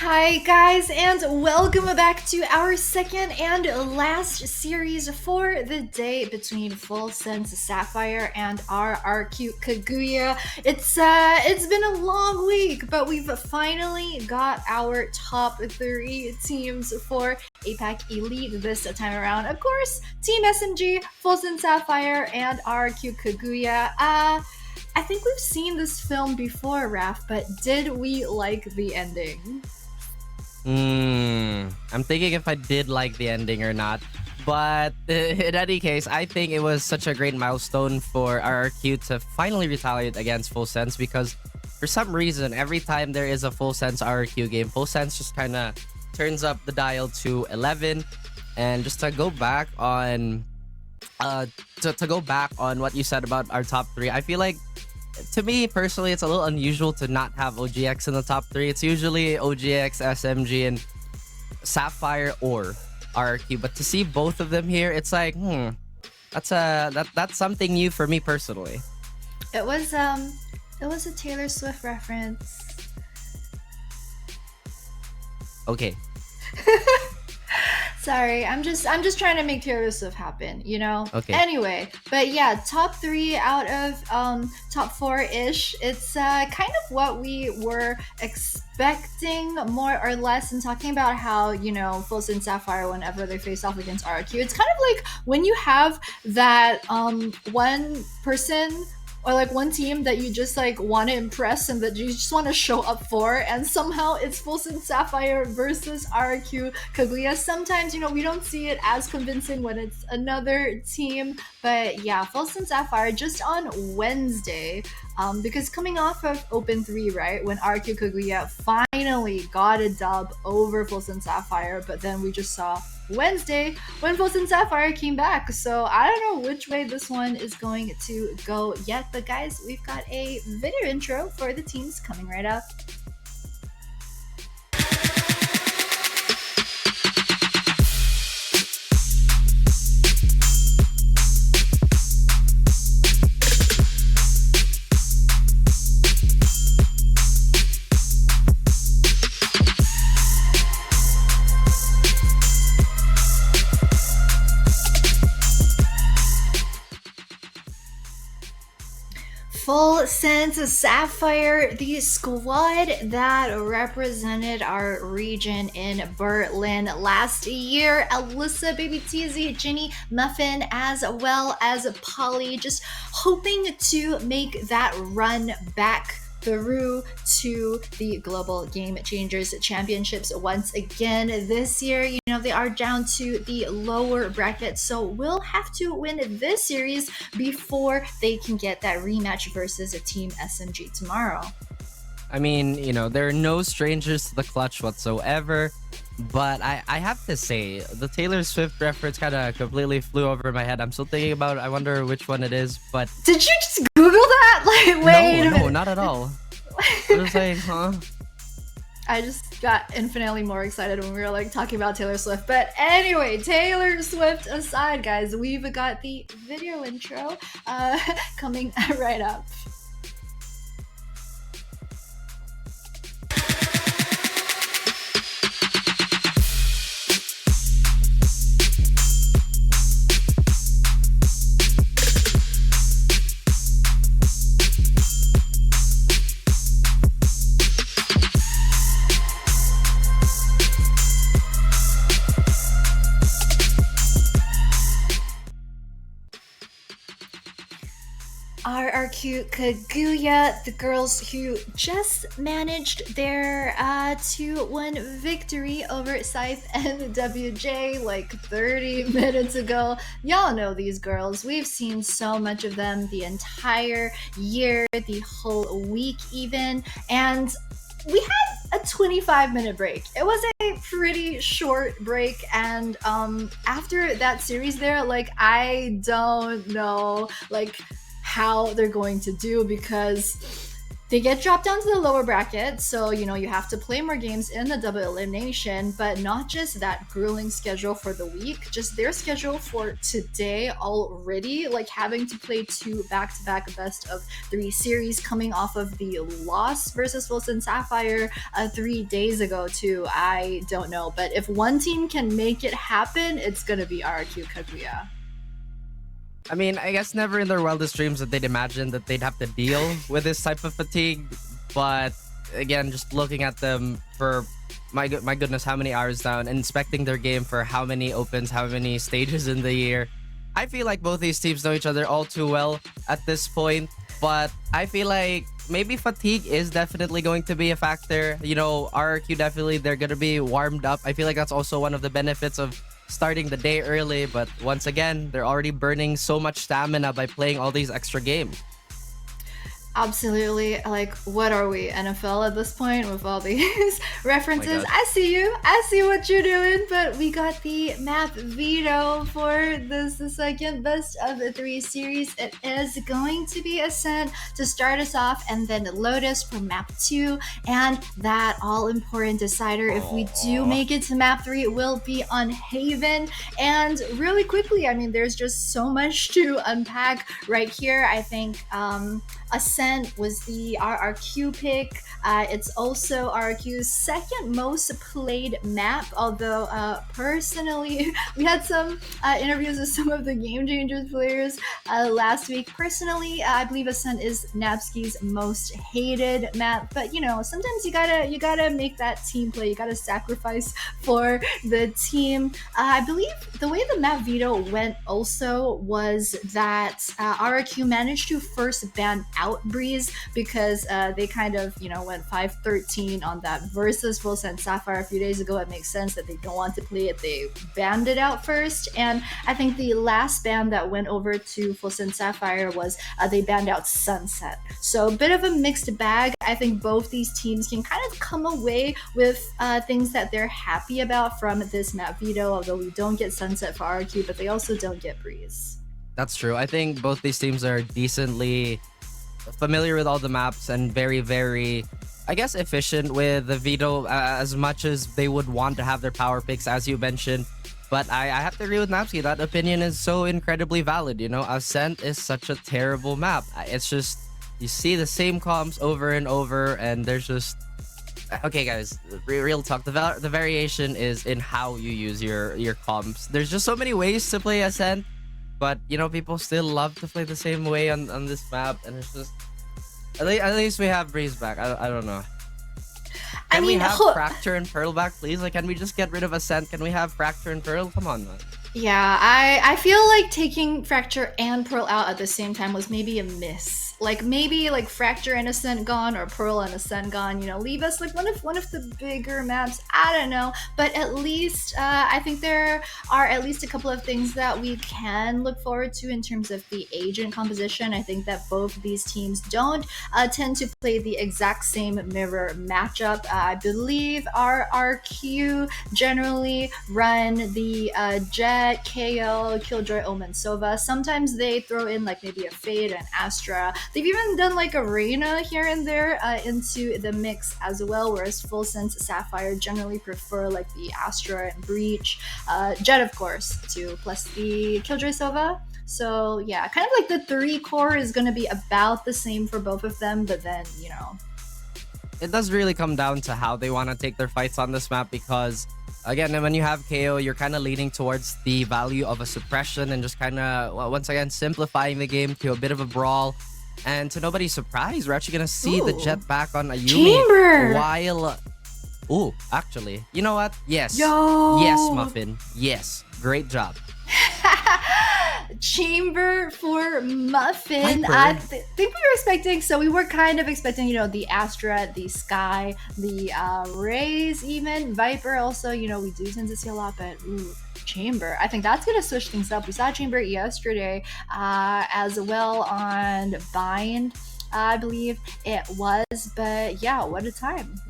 Hi guys, and welcome back to our second and last series for the day between FULLSENSE Sapphire and RRQ Kaguya. It's been a long week, but we've finally got our top 3 teams for APAC Elite this time around. Of course, Team SMG, FULLSENSE Sapphire, and RRQ Kaguya. I think we've seen this film before, Raf, but did we like the ending? I'm thinking if I did like the ending or not. But in any case, I think it was such a great milestone for RRQ to finally retaliate against FULLSENSE because for some reason, every time there is a FULLSENSE RRQ game, FULLSENSE just kind of turns up the dial to 11. And just to go back on to go back on what you said about our top 3, I feel like to me personally it's a little unusual to not have OGX in the top 3. It's usually OGX, SMG, and Sapphire or RRQ, but to see both of them here, it's like that's something new for me personally. It was a Taylor Swift reference. Okay. Sorry, I'm just trying to make Taylor Swift happen, you know? Okay. Anyway, but yeah, top 3 out of top 4-ish. It's kind of what we were expecting, more or less, and talking about how, you know, FULLSENSE Sapphire, whenever they face off against RRQ, it's kind of like when you have that one person or like one team that you just like want to impress and that you just want to show up for, and somehow it's FULLSENSE Sapphire versus RRQ Kaguya. Sometimes, you know, we don't see it as convincing when it's another team, but yeah, FULLSENSE Sapphire just on Wednesday, because coming off of Open 3, right, when RRQ Kaguya finally got a dub over FULLSENSE Sapphire, but then we just saw Wednesday when FULLSENSE Sapphire came back. So I don't know which way this one is going to go yet, but guys, we've got a video intro for the teams coming right up. FULLSENSE Sapphire, the squad that represented our region in Berlin last year. Alyssa, Baby TZ, Ginny, Muffin, as well as Polly, just hoping to make that run back through to the Global Game Changers Championships once again this year. You know, they are down to the lower bracket, so we'll have to win this series before they can get that rematch versus a Team SMG tomorrow. I mean, you know, there are no strangers to the clutch whatsoever, but I have to say, the Taylor Swift reference kind of completely flew over my head. I'm still thinking about it. I wonder which one it is, but... Did you just Google that? Like, wait a minute. No, not at all. I was like, huh? I just got infinitely more excited when we were like talking about Taylor Swift. But anyway, Taylor Swift aside, guys, we've got the video intro coming right up. RRQ Kaguya, the girls who just managed their 2-1 victory over Scythe and WJ like 30 minutes ago. Y'all know these girls. We've seen so much of them the entire year, the whole week even, and we had a 25-minute break. It was a pretty short break, and after that series there, like, I don't know, like, how they're going to do, because They get dropped down to the lower bracket, so you have to play more games in the double elimination. But not just that grueling schedule for the week, just their schedule for today already, like having to play two back-to-back best-of-3 series, coming off of the loss versus Wilson Sapphire 3 days ago too. I don't know, but if one team can make it happen, it's gonna be RRQ Kaguya. I mean, I guess never in their wildest dreams that they'd imagine that they'd have to deal with this type of fatigue. But again, just looking at them for my goodness, how many hours down, and inspecting their game for how many opens, how many stages in the year, I feel like both these teams know each other all too well at this point. But I feel like maybe fatigue is definitely going to be a factor. RRQ definitely, they're going to be warmed up. I feel like that's also one of the benefits of starting the day early, but once again, they're already burning so much stamina by playing all these extra games. Absolutely. Like, what are we, NFL at this point with all these references? God. I see you. I see what you're doing. But we got the map veto for the second best of the 3 series. It is going to be Ascent to start us off, and then Lotus for map 2. And that all important decider, if we do make it to map 3, it will be on Haven. And really quickly, I mean, there's just so much to unpack right here. I think Ascent was the RRQ pick. It's also RRQ's second most played map, although personally, we had some interviews with some of the Game Changers players last week. Personally, I believe Ascent is Napski's most hated map, but sometimes you gotta make that team play. You gotta sacrifice for the team. I believe the way the map veto went also was that RRQ managed to first ban out Breeze because they kind of went 5-13 on that versus FULLSENSE Sapphire a few days ago. It makes sense that they don't want to play it. They banned it out first, and I think the last ban that went over to FULLSENSE Sapphire was they banned out Sunset. So a bit of a mixed bag. I think both these teams can kind of come away with things that they're happy about from this map veto, although we don't get Sunset for RQ, but they also don't get Breeze. That's true. I think both these teams are decently familiar with all the maps and very, very, I guess, efficient with the veto, as much as they would want to have their power picks, as you mentioned. But I have to agree with Napski. That opinion is so incredibly valid. Ascent is such a terrible map. It's just, you see the same comps over and over, and there's just... Okay, guys, real talk. The variation is in how you use your comps. There's just so many ways to play Ascent, but people still love to play the same way on this map, and it's just at least we have Breeze back. I don't know. Can we have Fracture and Pearl back, please? Like, can we just get rid of Ascent? Can we have Fracture and Pearl? Come on, man. Yeah, I feel like taking Fracture and Pearl out at the same time was maybe a miss. Like, maybe like Fracture and Ascent gone, or Pearl and Ascent gone, leave us like one of the bigger maps. I don't know, but at least I think there are at least a couple of things that we can look forward to in terms of the agent composition. I think that both of these teams don't tend to play the exact same mirror matchup. I believe RRQ generally run the Jet, KL, Killjoy, Omen, Sova. Sometimes they throw in like maybe a Fade and Astra. They've even done like Arena here and there into the mix as well, whereas FULLSENSE Sapphire generally prefer like the Astra and Breach. Jet, of course, too, plus the Killjoy Sova. So yeah, kind of like the 3 core is going to be about the same for both of them, but then, It does really come down to how they want to take their fights on this map, because again, when you have KO, you're kind of leaning towards the value of a suppression and just kind of, once again, simplifying the game to a bit of a brawl. And to nobody's surprise, we're actually going to see the Jet back on Ayumi Chamber! While... Ooh, actually. You know what? Yes. Yo! Yes, Muffin. Yes. Great job. Chamber for Muffin. Viper. I think we were expecting, so we were kind of expecting, the Astra, the Sky, the Rays even. Viper also, we do tend to see a lot, but ooh, Chamber. I think that's going to switch things up. We saw Chamber yesterday as well on Bind. I believe it was. But yeah, what a time,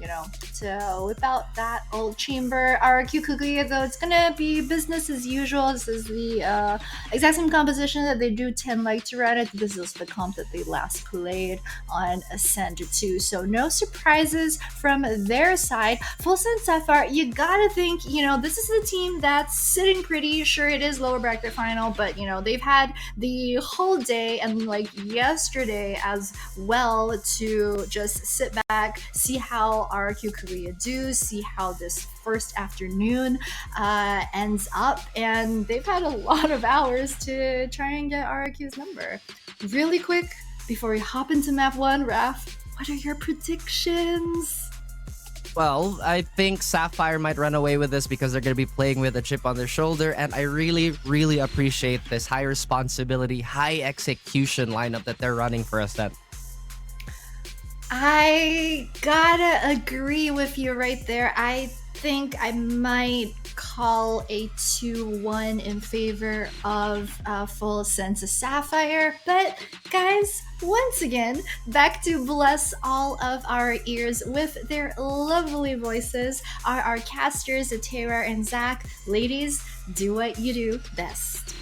to whip out that old chamber. RRQ Kaguya, though, it's gonna be business as usual. This is the exact same composition that they do tend like to run it. This is the comp that they last played on Ascent 2. So no surprises from their side. Full Sense Sapphire, you gotta think, this is a team that's sitting pretty. Sure, it is lower bracket final, but they've had the whole day and like yesterday as well to just sit back, see how RRQ Korea do, see how this first afternoon ends up, and they've had a lot of hours to try and get RRQ's number. Really quick, before we hop into map 1, Raph, what are your predictions? Well, I think Sapphire might run away with this because they're going to be playing with a chip on their shoulder, and I really, really appreciate this high responsibility, high execution lineup that they're running for Ascent. I gotta agree with you right there. I think I might call a 2-1 in favor of Full Sense Sapphire. But guys, once again, back to bless all of our ears with their lovely voices are our casters, Tara and Zach. Ladies, do what you do best.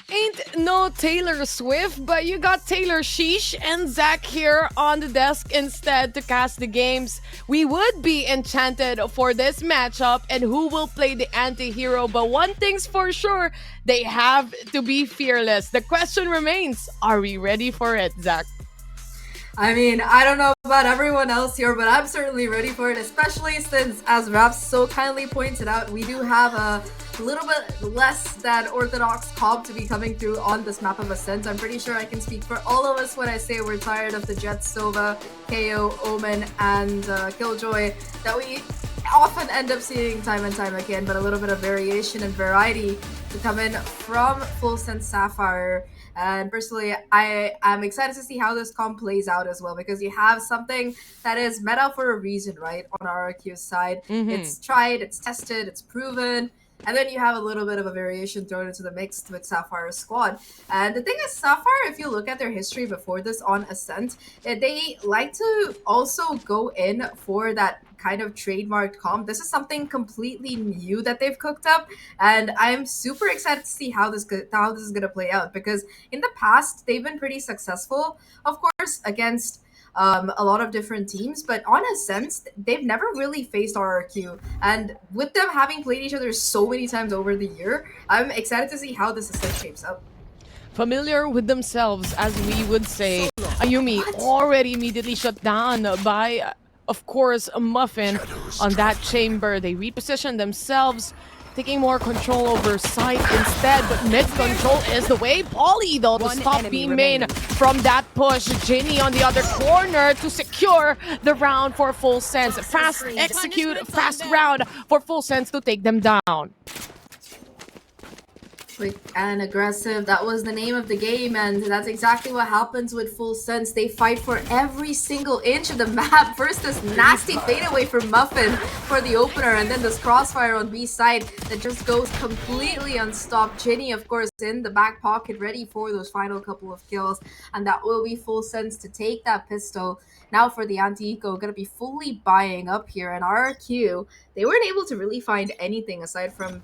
Ain't no Taylor Swift, but you got Taylor Sheesh and Zach here on the desk instead to cast the games. We would be enchanted for this matchup and who will play the anti-hero, but one thing's for sure, they have to be fearless. The question remains, are we ready for it, Zach? I mean, I don't know about everyone else here, but I'm certainly ready for it, especially since, as Raph so kindly pointed out, we do have a little bit less than orthodox comp to be coming through on this map of Ascent. I'm pretty sure I can speak for all of us when I say we're tired of the Jet, Sova, KO, Omen, and Killjoy that we often end up seeing time and time again, but a little bit of variation and variety to come in from Full Sense Sapphire. And personally, I am excited to see how this comp plays out as well, because you have something that is meta for a reason, right? On RRQ's side, It's tried, it's tested, it's proven. And then you have a little bit of a variation thrown into the mix with Sapphire's squad. And the thing is, Sapphire, if you look at their history before this on Ascent, they like to also go in for that kind of trademarked comp. This is something completely new that they've cooked up, and I'm super excited to see how this is going to play out, because in the past they've been pretty successful, of course, against a lot of different teams, but on Ascent, they've never really faced RRQ. And with them having played each other so many times over the year, I'm excited to see how this Ascent shapes up. Familiar with themselves, as we would say. Ayumi already immediately shut down by, of course, a Muffin on that chamber. They reposition themselves, taking more control over side instead, but mid control is the way. Polly, though, to stop B main from that push. Ginny on the other corner to secure the round for Full Sense. Fast execute, fast round for Full Sense to take them down. Quick and aggressive, that was the name of the game, and that's exactly what happens with Full Sense. They fight for every single inch of the map. First, this nasty fadeaway from Muffin for the opener, and then this crossfire on B side that just goes completely unstopped. Ginny, of course, in the back pocket, ready for those final couple of kills, and that will be Full Sense to take that pistol. Now for the anti-eco, gonna be fully buying up here, and RRQ, they weren't able to really find anything aside from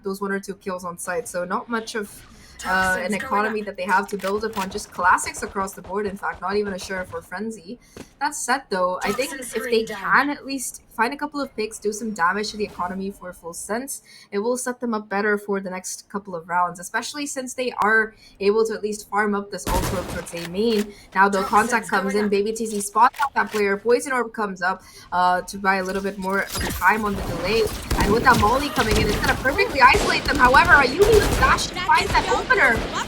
those one or two kills on site, so not much of an economy that they have to build upon. Just classics across the board, in fact, not even a Sheriff or Frenzy. That said, though, I think if they can at least find a couple of picks, do some damage to the economy for Full Sense, it will set them up better for the next couple of rounds, especially since they are able to at least farm up this ultra towards A main. Now, though, Contact comes in, Baby TC spots out that player, Poison Orb comes up to buy a little bit more of time on the delay, and with that Molly coming in, it's gonna perfectly isolate them. However, Ayumi with Dash finds that opener.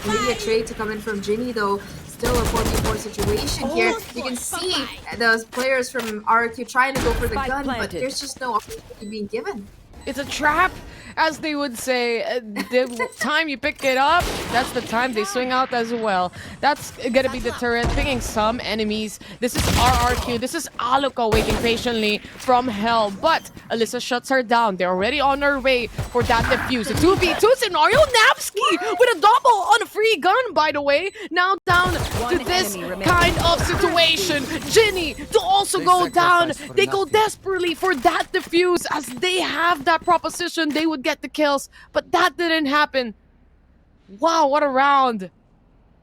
Immediate trade to come in from Ginny, though. Still a 4v4 situation here. You can see those players from RRQ trying to go for the gun, but there's just no opportunity being given. It's a trap, as they would say. The time you pick it up, that's the time they swing out as well. That's gonna be the turret, pinging some enemies. This is RRQ. This is Aluka waiting patiently from hell. But Alyssa shuts her down. They're already on her way for that defuse. A 2v2 scenario. Napski with a double on a free gun, by the way. Now down to this kind of situation. Ginny to also go down. They go desperately for that defuse, as they have that proposition. They would get the kills, but that didn't happen. Wow, what a round.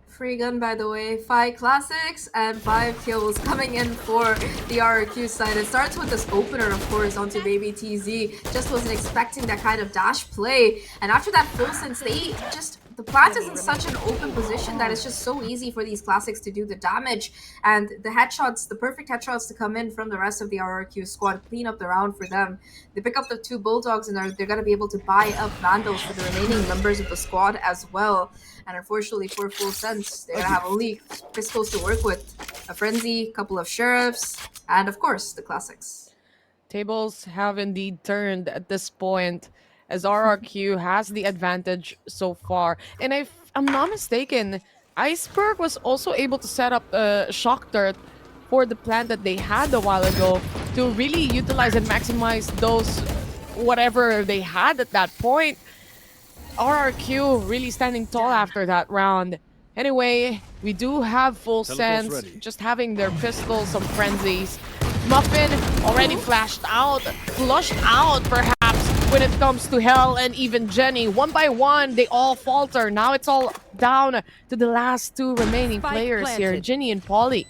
Free gun, by the way. 5 classics and 5 kills coming in for the RRQ side. It starts with this opener, of course, onto Baby TZ. Just wasn't expecting that kind of dash play. And after that FULLSENSE, they just... The plant is in such an open position that it's just so easy for these classics to do the damage. And the headshots, the perfect headshots to come in from the rest of the RRQ squad, clean up the round for them. They pick up the 2 Bulldogs and they're going to be able to buy up Vandals for the remaining members of the squad as well. And unfortunately for FULLSENSE, they're going to have only pistols to work with. A Frenzy, a couple of Sheriffs, and of course, the classics. Tables have indeed turned at this point, as RRQ has the advantage so far. And if I'm not mistaken, Iceberg was also able to set up a shock turret for the plant that they had a while ago to really utilize and maximize those whatever they had at that point. RRQ really standing tall after that round. Anyway, we do have FULLSENSE, just having their pistols, some frenzies. Muffin already flushed out perhaps, when it comes to Hell and even Jenny. One by one, they all falter. Now it's all down to the last 2 remaining players here, Ginny and Polly.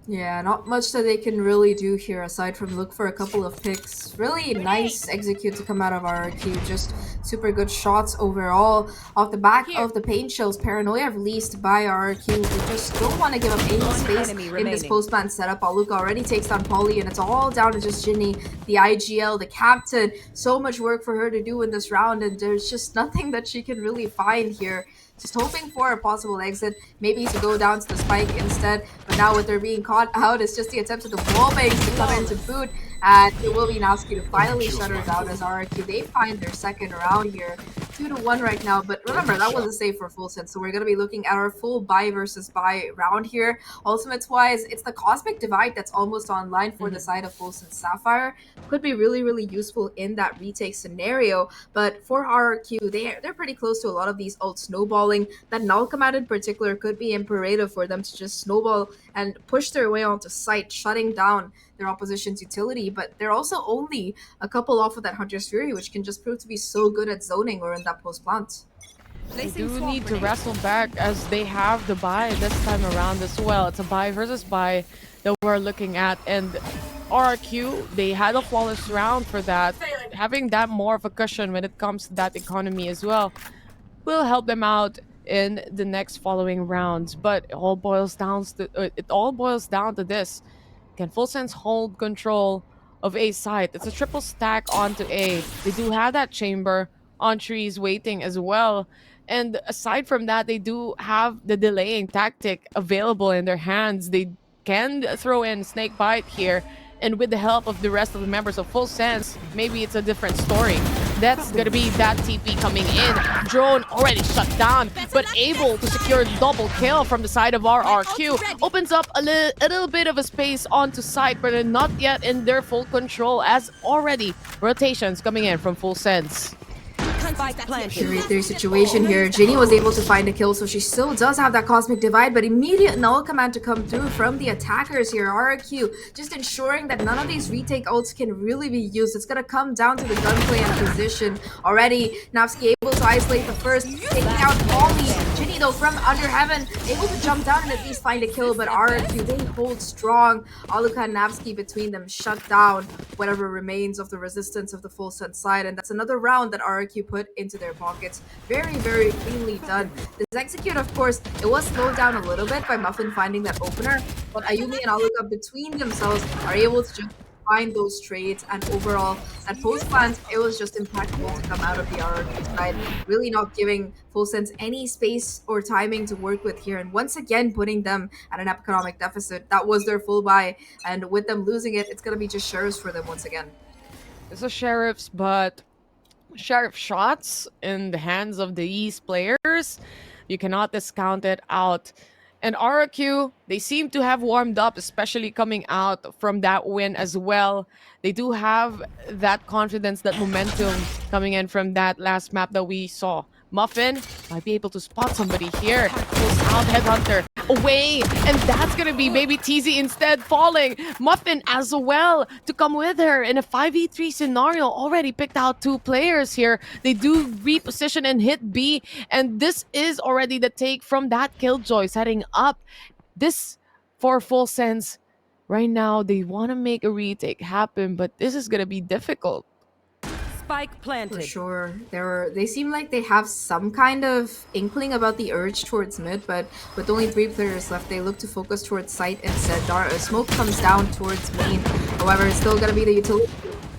Yeah, not much that they can really do here aside from look for a couple of picks. Really nice execute to come out of RRQ. Just super good shots overall. Off the back of the paint shells, Paranoia released by RRQ. We just don't want to give up any space in this post-plant setup. Aluka already takes down Polly, and it's all down to just Ginny, the IGL, the captain. So much work for her to do in this round, and there's just nothing that she can really find here. Just hoping for a possible exit, maybe to go down to the spike instead. But now with her being caught out, it's just the attempt at the wallbangs to come in to boot. And it will be Napski to finally shut her down as RRQ. They find their second round here. 2-1 right now, but remember, that was a save for FULLSENSE. So we're going to be looking at our full buy versus buy round here. Ultimates-wise, it's the Cosmic Divide that's almost online for the side of FULLSENSE Sapphire. Could be really, really useful in that retake scenario. But for RRQ, they're pretty close to a lot of these ult snowballing. That null command in particular could be imperative for them to just snowball and push their way onto site, shutting down their opposition's utility. But they're also only a couple off of that Hunter's Fury, which can just prove to be so good at zoning or in that post plant. They do need to wrestle back, as they have the buy this time around as well. It's a buy versus buy that we're looking at, and RRQ, they had a flawless round for that. Having that more of a cushion when it comes to that economy as well will help them out in the next following rounds. But it all boils down to this: can FULLSENSE hold control of A site? It's a triple stack onto A. They do have that chamber on trees waiting as well. And aside from that, they do have the delaying tactic available in their hands. They can throw in Snake Bite here. And with the help of the rest of the members of FULLSENSE, maybe it's a different story. That's gonna be that TP coming in. Drone already shut down, but able to secure a double kill from the side of RRQ. Opens up a little bit of a space onto site, but they're not yet in their full control, as already rotations coming in from FULLSENSE. Their situation here. Ginny was able to find a kill, so she still does have that Cosmic Divide, but immediate null command to come through from the attackers here. RRQ just ensuring that none of these retake ults can really be used. It's gonna come down to the gunplay and position. Already, Napski able to isolate the first, taking out Polly. Ginny though from under heaven, able to jump down and at least find a kill, but RRQ, they hold strong. Aluka and Napski between them shut down whatever remains of the resistance of the FULLSENSE side, and that's another round that RRQ put into their pockets. Very, very cleanly done. This execute, of course, it was slowed down a little bit by Muffin finding that opener, but Ayumi and Aluka between themselves are able to just find those trades, and overall, at post plant, it was just impactful to come out of the RRQ side, really not giving FULLSENSE any space or timing to work with here, and once again putting them at an economic deficit. That was their full buy, and with them losing it, it's going to be just shares for them once again. It's a sheriff's, but sheriff shots in the hands of the East players, you cannot discount it out. And RRQ, they seem to have warmed up, especially coming out from that win as well. They do have that confidence, that momentum coming in from that last map that we saw. Muffin might be able to spot somebody here. Pulls out Headhunter away, and that's gonna be Baby TZ instead falling. Muffin as well to come with her in a 5v3 scenario. Already picked out 2 players here. They do reposition and hit B, and this is already the take from that Killjoy setting up. This for Full Sense. Right now, they want to make a retake happen, but this is gonna be difficult. Spike planted. For sure. They seem like they have some kind of inkling about the urge towards mid, but with only 3 players left, they look to focus towards site instead. Smoke comes down towards main. However, it's still gonna be the utility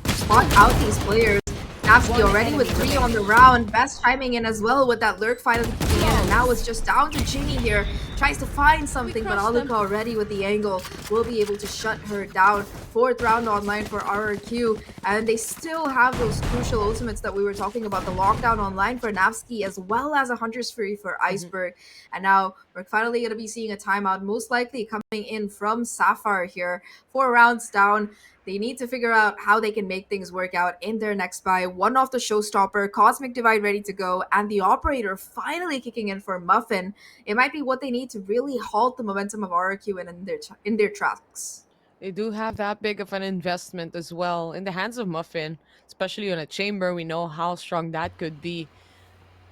to spot out these players. Nafsky already with 3 on the round. Best chiming in as well with that lurk finally kicking in, and now it's just down to Ginny here. Tries to find something, but Aluka already with the angle will be able to shut her down. 4th round online for RRQ, and they still have those crucial ultimates that we were talking about. The lockdown online for Nafsky, as well as a Hunter's Fury for Iceberg. And now we're finally going to be seeing a timeout, most likely coming in from Sapphire here. 4 rounds down. They need to figure out how they can make things work out in their next buy. One off the showstopper, Cosmic Divide ready to go, and the Operator finally kicking in for Muffin. It might be what they need to really halt the momentum of RRQ in their tracks. They do have that big of an investment as well in the hands of Muffin, especially on a chamber. We know how strong that could be.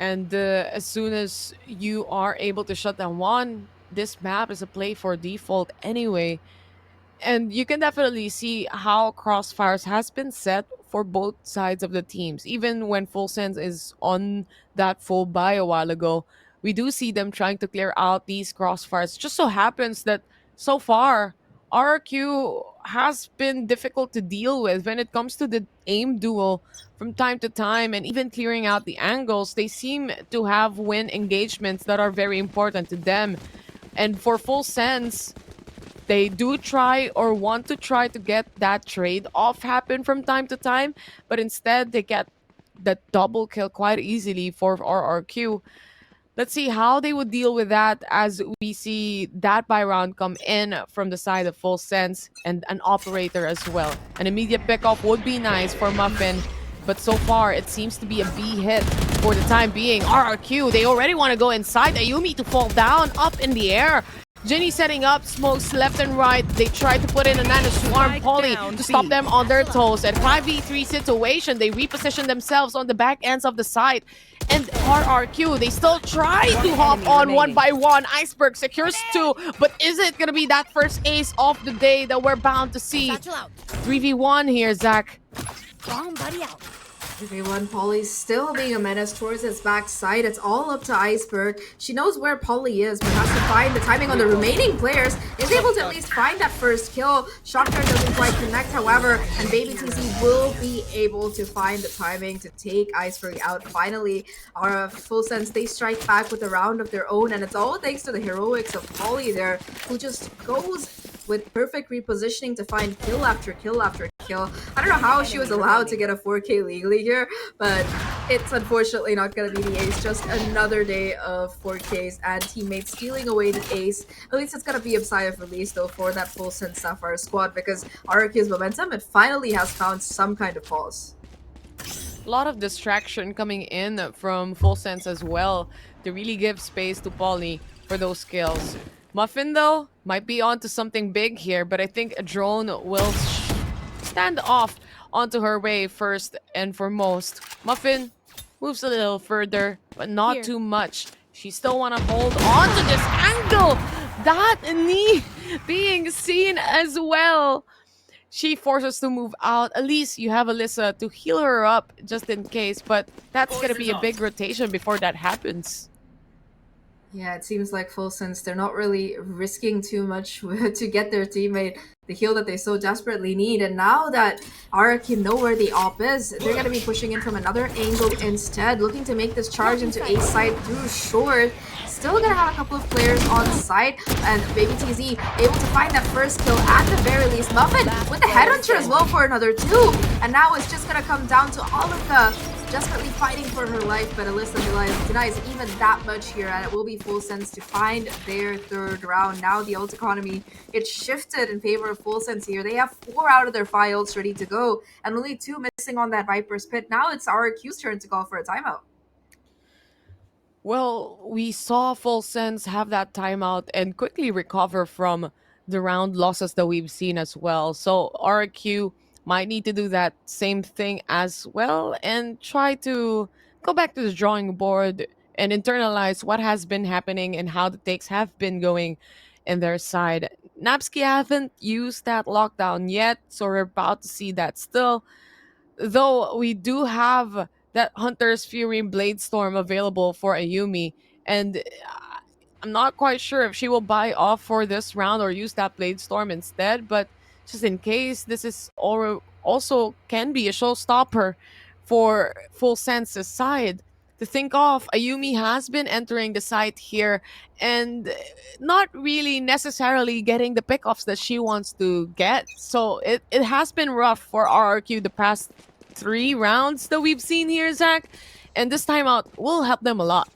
And as soon as you are able to shut down one, this map is a play for default anyway. And you can definitely see how crossfires has been set for both sides of the teams. Even when Full Sense is on that full buy a while ago, we do see them trying to clear out these crossfires. Just so happens that so far, RRQ has been difficult to deal with when it comes to the aim duel from time to time, and even clearing out the angles. They seem to have win engagements that are very important to them. And for Full Sense, they do try or want to try to get that trade off happen from time to time, but instead they get the double kill quite easily for RRQ. Let's see how they would deal with that as we see that buy round come in from the side of Full Sense and an Operator as well. An immediate pickoff would be nice for Muffin, but so far it seems to be a B hit for the time being. RRQ, they already want to go inside. Ayumi to fall down up in the air. Ginny setting up smokes left and right. They tried to put in a Nano Swarm Polly to stop them on their toes. At 5v3 situation, they reposition themselves on the back ends of the site. And RRQ, they still try to hop on one by one. Iceberg secures 2, but is it going to be that first ace of the day that we're bound to see? 3v1 here, Zach. Wrong buddy out. Everyone, Polly's still being a menace towards his backside. It's all up to Iceberg. She knows where Polly is, but has to find the timing on the remaining players. Is able to at least find that first kill. Shotgun doesn't quite connect, however, and Baby TC will be able to find the timing to take Iceberg out. Finally, our Full Sense, they strike back with a round of their own, and it's all thanks to the heroics of Polly there, who just goes with perfect repositioning to find kill after kill after kill. I don't know how she was allowed to get a 4K legally here, but it's unfortunately not going to be the ace. Just another day of 4Ks and teammates stealing away the ace. At least it's going to be a sigh of release though for that Full Sense Sapphire squad, because RRQ's momentum, it finally has found some kind of pause. A lot of distraction coming in from Full Sense as well to really give space to Polly for those kills. Muffin, though, might be onto something big here, but I think a drone will stand off onto her way first and foremost. Muffin moves a little further, but not too much. She still want to hold on to this angle. That knee being seen as well. She forces to move out. At least you have Alyssa to heal her up just in case, but that's going to be a big rotation before that happens. Yeah, it seems like Full Sense, they're not really risking too much to get their teammate the heal that they so desperately need. And now that RRQ know where the op is, they're going to be pushing in from another angle instead, looking to make this charge into A side through short. still gonna have a couple of players on site, and Baby TZ able to find that first kill at the very least. Muffin with the headhunter as well for another 2, and now it's just gonna come down to Olica desperately fighting for her life, but Alyssa denies even that much here, and it will be FULLSENSE to find their 3rd round. Now the ult economy, it's shifted in favor of FULLSENSE here. They have 4 out of their 5 ults ready to go, and only 2 missing on that Viper's Pit. Now it's RRQ's turn to call for a timeout. Well, we saw FULLSENSE have that timeout and quickly recover from the round losses that we've seen as well. So RRQ might need to do that same thing as well and try to go back to the drawing board and internalize what has been happening and how the takes have been going in their side. Napski haven't used that lockdown yet, so we're about to see that still. Though we do have that Hunter's Fury Bladestorm available for Ayumi, and I'm not quite sure if she will buy off for this round or use that Bladestorm instead, but just in case, this is also can be a showstopper for FULLSENSE's side. To think of, Ayumi has been entering the site here and not really necessarily getting the pickoffs that she wants to get. So it has been rough for RRQ the past 3 rounds that we've seen here, Zach. And this timeout will help them a lot.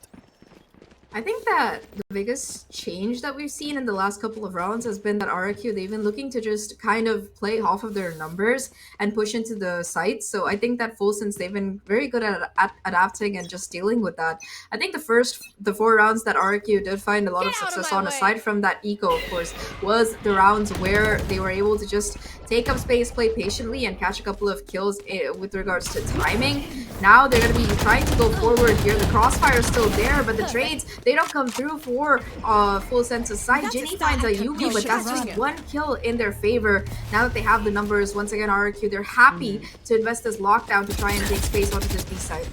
I think that the biggest change that we've seen in the last couple of rounds has been that RRQ, they've been looking to just kind of play off of their numbers and push into the sites. So I think that FULLSENSE, they've been very good at adapting and just dealing with that. I think the 4 rounds that RRQ did find a lot of success on, aside from that eco, of course, was the rounds where they were able to just take up space, play patiently, and catch a couple of kills with regards to timing. Now they're going to be trying to go forward here. The crossfire is still there, but the trades, they don't come through for FULLSENSE's side. Ginny finds a Yugi, but that's just 1 kill in their favor. Now that they have the numbers, once again, RRQ, they're happy to invest this lockdown to try and take space onto this B side.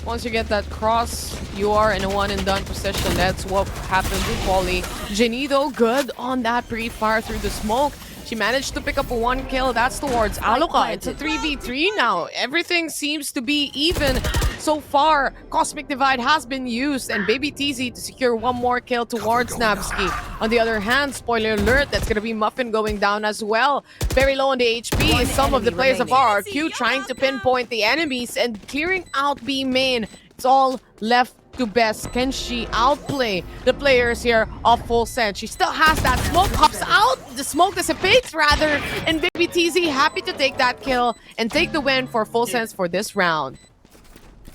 Once you get that cross, you are in a one-and-done position. That's what happened to Polly. Ginny, though, good on that pre-fire through the smoke. She managed to pick up a 1 kill. That's towards Aluka. It's a 3v3 now. Everything seems to be even so far. Cosmic Divide has been used, and Baby TZ to secure 1 more kill towards Napski. On the other hand, spoiler alert, that's going to be Muffin going down as well. Very low on the HP. Some of the players of RRQ trying to pinpoint the enemies and clearing out B main. It's all left to best. Can she outplay the players here of FULLSENSE? She still has that smoke, hops out, the smoke dissipates rather, and Baby TZ happy to take that kill and take the win for FULLSENSE for this round.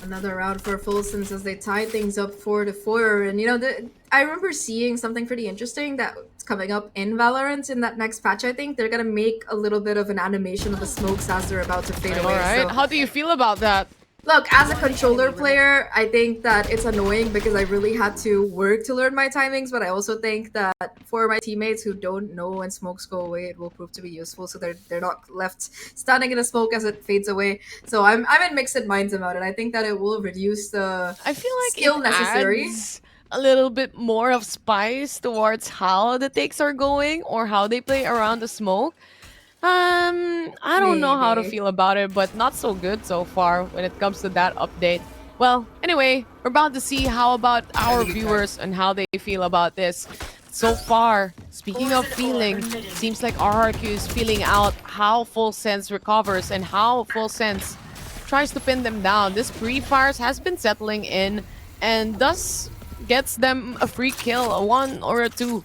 Another round for FULLSENSE as they tie things up 4-4. And you know, I remember seeing something pretty interesting that's coming up in Valorant in that next patch. I think they're gonna make a little bit of an animation of the smokes as they're about to fade away. Alright, so, how do you feel about that? look, as a controller player, I think that it's annoying because I really had to work to learn my timings, but I also think that for my teammates who don't know when smokes go away, it will prove to be useful, so they're not left standing in a smoke as it fades away. So I'm in mixed minds about it. I think that it will reduce the I feel like skill it necessary. adds a little bit more of spice towards how the takes are going or how they play around the smoke. I don't know how to Maybe. feel about it, but not so good so far when it comes to that update. Well, anyway, we're about to see how about our viewers and how they feel about this. So far, speaking of feeling, seems like RRQ is feeling out how FULLSENSE recovers and how FULLSENSE tries to pin them down. This pre-fires has been settling in and thus gets them a free kill, a 1 or a 2.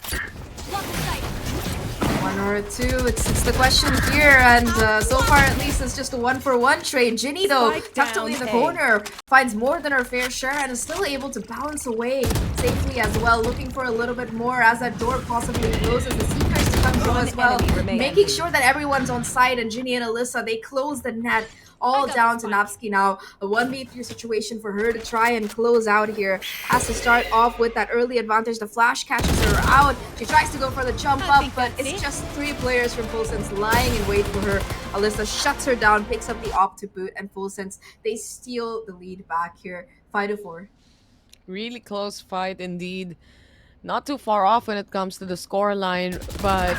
1 or a 2, it's the question here, and so far at least it's just a 1-for-1 trade. Ginny though, definitely in the corner, finds more than her fair share and is still able to bounce away safely as well, looking for a little bit more as that door possibly closes. The Seekers to come through as well, making sure that everyone's on site, and Ginny and Alyssa, they close the net. All down to Napski now. A 1v3 situation for her to try and close out here. Has to start off with that early advantage. The flash catches her out. She tries to go for the jump up, but it's just 3 players from FULLSENSE lying in wait for her. Alyssa shuts her down, picks up the op to boot, and FULLSENSE, they steal the lead back here. 5-4. Really close fight indeed. Not too far off when it comes to the scoreline, but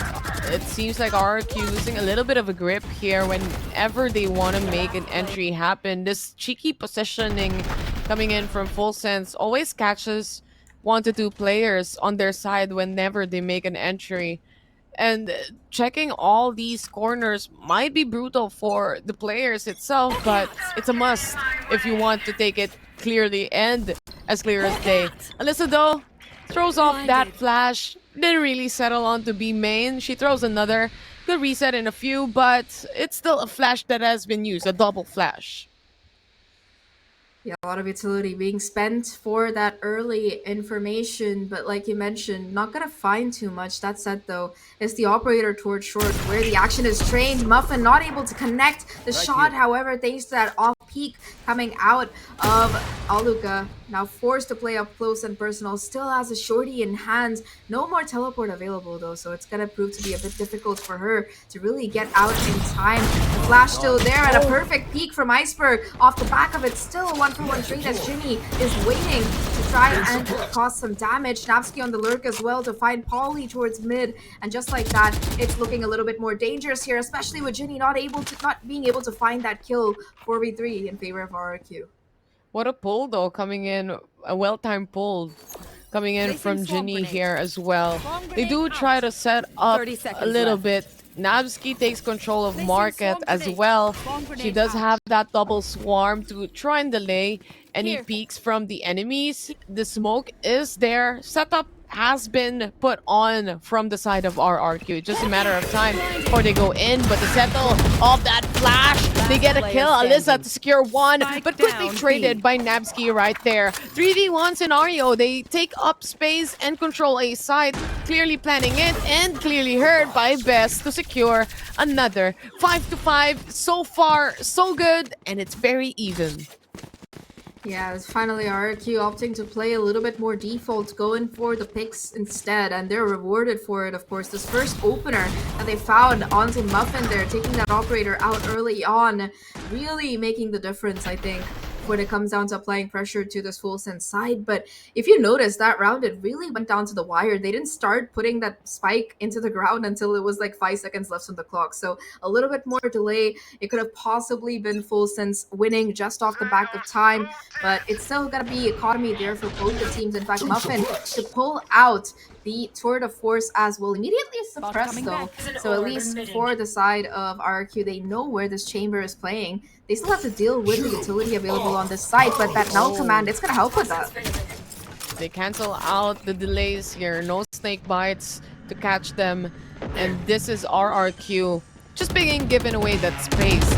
it seems like RRQ losing a little bit of a grip here whenever they want to make an entry happen. This cheeky positioning coming in from FULLSENSE always catches 1 to 2 players on their side whenever they make an entry. And checking all these corners might be brutal for the players itself, but it's a must if you want to take it clearly and as clear as day. Alyssa, though, throws off that flash. Didn't really settle on to B main. She throws another. Could reset in a few, but it's still a flash that has been used, a double flash. Yeah, a lot of utility being spent for that early information, but like you mentioned, not gonna find too much. That said, though, it's the operator towards short where the action is trained. Muffin not able to connect the shot, however, thanks to that off peak coming out of Aluka. Now forced to play up close and personal, still has a shorty in hands. No more teleport available though, so it's gonna prove to be a bit difficult for her to really get out in time. The flash still there and a perfect peek from Iceberg. Off the back of it, still a 1-for-1 trade as Jimmy is waiting to try and cause some damage. Napsky on the lurk as well to find Polly towards mid, and just like that, it's looking a little bit more dangerous here, especially with Ginny not being able to find that kill 4v3 in favor of RRQ. What a pull, though, coming in, a well-timed pull coming in from Ginny here as well. They do try to set up a little bit. Nabsky takes control of Market as well. She does have that double swarm to try and delay any peaks from the enemies. The smoke is there. Setup has been put on from the side of RRQ. Just a matter of time before they go in, but to settle off that flash, they get a kill. Alyssa to secure one, but quickly traded by Nabsky right there. 3v1 scenario. They take up space and control a side, clearly planning it and clearly heard by Best to secure another 5-5. So far, so good, and it's very even. Yeah, it's finally RRQ opting to play a little bit more default, going for the picks instead, and they're rewarded for it, of course. This first opener that they found onto Muffin there, taking that operator out early on, really making the difference, I think, when it comes down to applying pressure to this FULLSENSE side. But if you notice, that round, it really went down to the wire. They didn't start putting that spike into the ground until it was like 5 seconds left on the clock. So a little bit more delay. It could have possibly been FULLSENSE winning just off the back of time, but it's still gonna be economy there for both the teams. In fact, Muffin to pull out the tour de force as will immediately suppress though. So at least for the side of RRQ, they know where this chamber is playing. They still have to deal with the utility available on this side, but that null command, it's gonna help with that. They cancel out the delays here. No snake bites to catch them. And this is RRQ just being given away that space.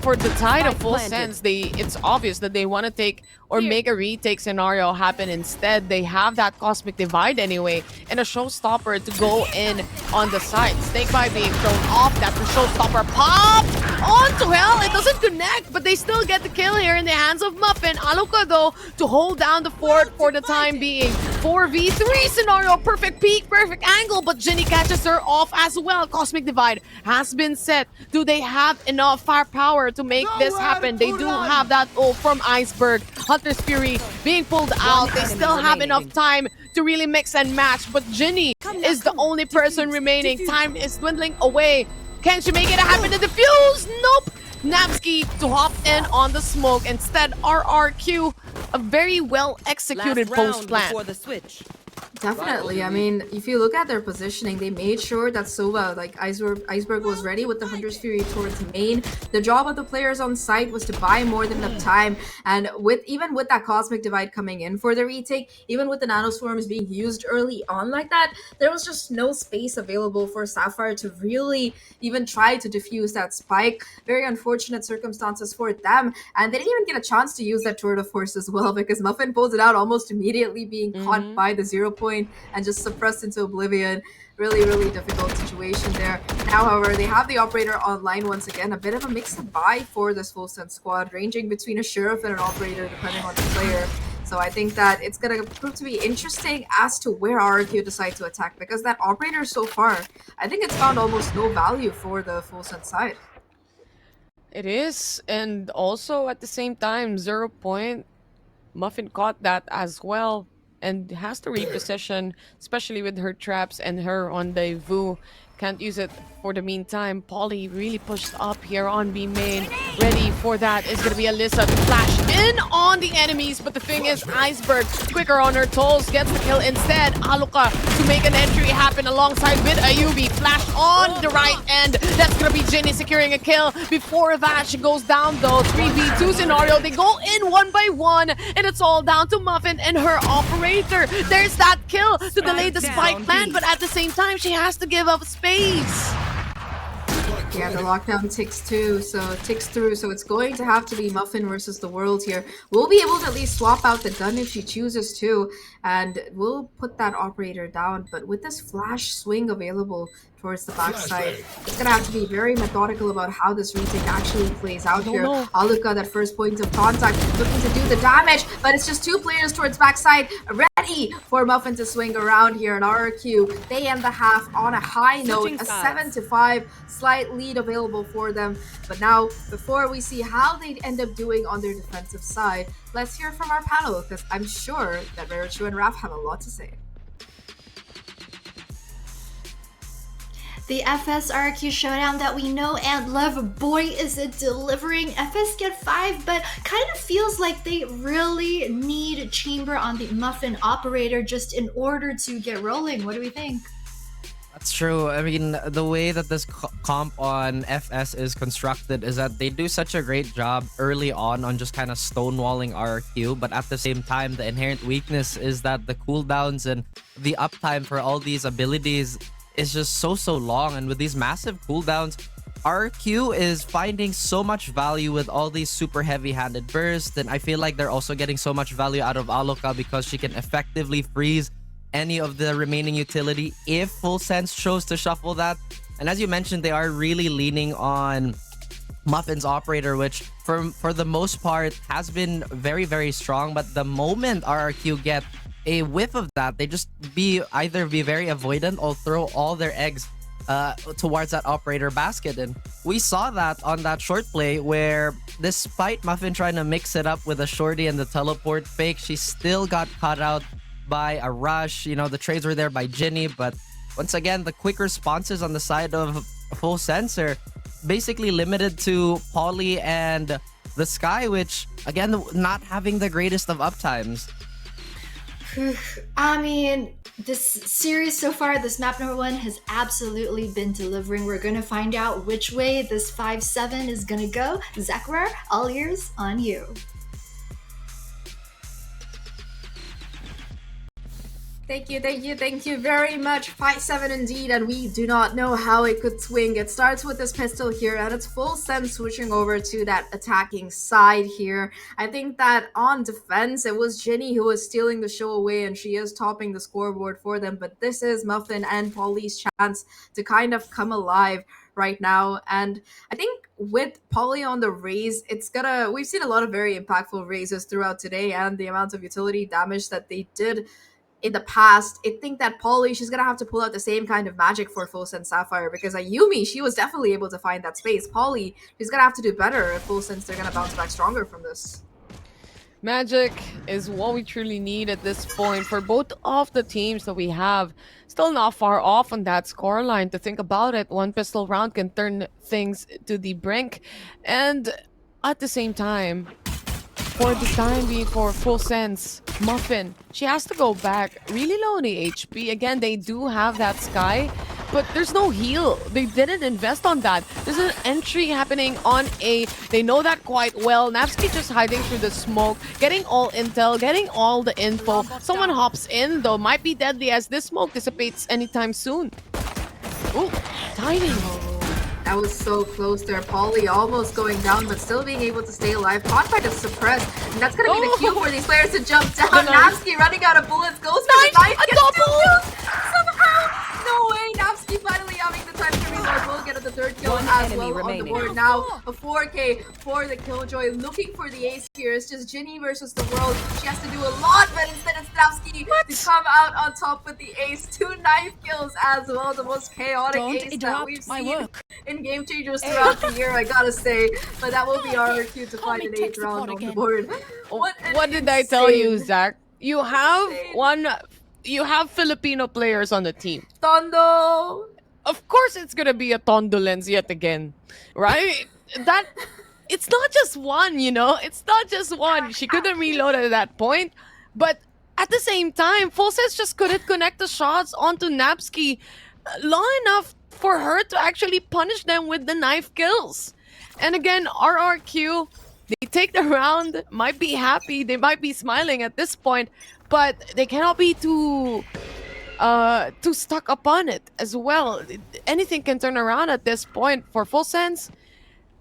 For the tide of FULLSENSE, it's obvious that they want to take or make a retake scenario happen instead. They have that Cosmic Divide anyway, and a Showstopper to go in on the side. Snakebite being thrown off, that Showstopper pop onto Hell. It doesn't connect, but they still get the kill here in the hands of Muffin. Aluka, though, to hold down the fort for the time being. 4v3 scenario, perfect peak, perfect angle, but Ginny catches her off as well. Cosmic Divide has been set. Do they have enough firepower to make this happen? They do have that ult from Iceberg. Hunter's Fury being pulled out. They still have enough time to really mix and match, but Ginny is the only person remaining. Time is dwindling away. Can she make it happen to defuse? Nope. Napsky to hop in on the smoke. Instead, RRQ, a very well executed post plan. Before the switch. Definitely. I mean, if you look at their positioning, they made sure that Sova, like Iceberg was ready with the Hunter's Fury towards main. The job of the players on site was to buy more than enough time. And even with that Cosmic Divide coming in for the retake, even with the Nanoswarms being used early on like that, there was just no space available for Sapphire to really even try to defuse that spike. Very unfortunate circumstances for them. And they didn't even get a chance to use that tour de force as well, because Muffin pulls it out almost immediately, being caught by the 0 point and just suppressed into oblivion. Really, really difficult situation there. Now, however, they have the operator online once again. A bit of a mixed buy for this FULLSENSE squad, ranging between a sheriff and an operator depending on the player. So I think that it's going to prove to be interesting as to where RRQ decide to attack, because that operator so far, I think it's found almost no value for the FULLSENSE side. It is, and also at the same time, 0 point. Muffin caught that as well and has to reposition, especially with her traps and her rendezvous. Can't use it for the meantime. Polly really pushed up here on B main. Ready for that is going to be Alyssa to flash in on the enemies, but the thing is, Iceberg, quicker on her toes, gets the kill instead. Aluka to make an entry happen alongside with Ayubi. Flash on the right end. That's gonna be Jinny securing a kill. Before that, she goes down though. 3v2 scenario. They go in one by one, and it's all down to Muffin and her operator. There's that kill to delay the spike plant, but at the same time, she has to give up space. Yeah, the lockdown ticks too, so it ticks through, so it's going to have to be Muffin versus the world here. We'll be able to at least swap out the gun if she chooses to, and we'll put that operator down, but with this flash swing available towards the backside, it's gonna have to be very methodical about how this retake actually plays out here. Aluka, that first point of contact, looking to do the damage, but it's just two players towards backside, ready for Muffin to swing around here. And RRQ, they end the half on a high note, a 7-5 slight lead available for them. But now, before we see how they end up doing on their defensive side, let's hear from our panel, because I'm sure that Rarichu and Raph have a lot to say. The FS RRQ showdown that we know and love, boy is it delivering. FS get 5, but kind of feels like they really need Chamber on the Muffin operator just in order to get rolling. What do we think? That's true. I mean, the way that this comp on FS is constructed is that they do such a great job early on just kind of stonewalling RRQ, but at the same time, the inherent weakness is that the cooldowns and the uptime for all these abilities is just so long, and with these massive cooldowns, RRQ is finding so much value with all these super heavy-handed bursts, and I feel like they're also getting so much value out of Aluka because she can effectively freeze any of the remaining utility if FULLSENSE chose to shuffle that. And as you mentioned, they are really leaning on Muffin's operator, which for the most part has been very strong, but the moment RRQ get a whiff of that, they just either be very avoidant or throw all their eggs towards that operator basket. And we saw that on that short play where, despite Muffin trying to mix it up with a shorty and the teleport fake, she still got caught out by a rush. You know, the trades were there by Jinny, but once again, the quick responses on the side of FULLSENSE are basically limited to Polly and the Sky, which again, not having the greatest of uptimes. I mean, this series so far, this map number 1 has absolutely been delivering. We're gonna find out which way this 5-7 is gonna go. Zachar, all ears on you. Thank you very much. 5-7 indeed, and we do not know how it could swing. It starts with this pistol here, and it's FULLSENSE switching over to that attacking side here. I think that on defense, it was Jinny who was stealing the show away, and she is topping the scoreboard for them, but this is Muffin and Polly's chance to kind of come alive right now. And I think with Polly on the raise, we've seen a lot of very impactful raises throughout today, and the amount of utility damage that they did in the past. I think that Polly, she's gonna have to pull out the same kind of magic for FULLSENSE Sapphire, because Ayumi, she was definitely able to find that space. Polly, she's gonna have to do better if FULLSENSE, they're gonna bounce back stronger from this. Magic is what we truly need at this point for both of the teams that we have. Still not far off on that scoreline. To think about it, one pistol round can turn things to the brink. And at the same time, for the time being, for FULLSENSE, Muffin, she has to go back really low on the HP. Again, they do have that Sky, but there's no heal. They didn't invest on that. There's an entry happening on A. They know that quite well. Napsky just hiding through the smoke, getting all intel, getting all the info. Someone hops in, though. Might be deadly as this smoke dissipates anytime soon. Ooh, timing. That was so close there. Polly almost going down, but still being able to stay alive. Contact is suppressed, and that's going to be the cue for these players to jump down. Napsky running out of bullets, goes for the knife, gets 2 kills! Somehow! No way! Napsky finally having the time to reload. Will get the 3rd kill as well on the board. Now, a 4K for the Killjoy. Looking for the ace here. It's just Jinny versus the world. She has to do a lot, but instead it's Napsky to come out on top with the ace. 2 knife kills as well. The most chaotic ace that we've seen in Game Changers throughout the year, I gotta say. But that will be RRQ to find an 8th round on the board. What did I tell you, Zach? You have Filipino players on the team. Tondo! Of course it's gonna be a Tondo lens yet again, right? That it's not just one, you know? It's not just one. She couldn't reload at that point, but at the same time, FULLSENSE just couldn't connect the shots onto Napski long enough for her to actually punish them with the knife kills. And again, RRQ, they take the round, might be happy, they might be smiling at this point, but they cannot be too stuck upon it as well. Anything can turn around at this point for FULLSENSE.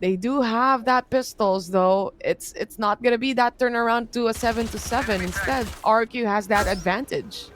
They do have that pistols though. It's not gonna be that turnaround to a 7-7. Instead, RQ has that advantage.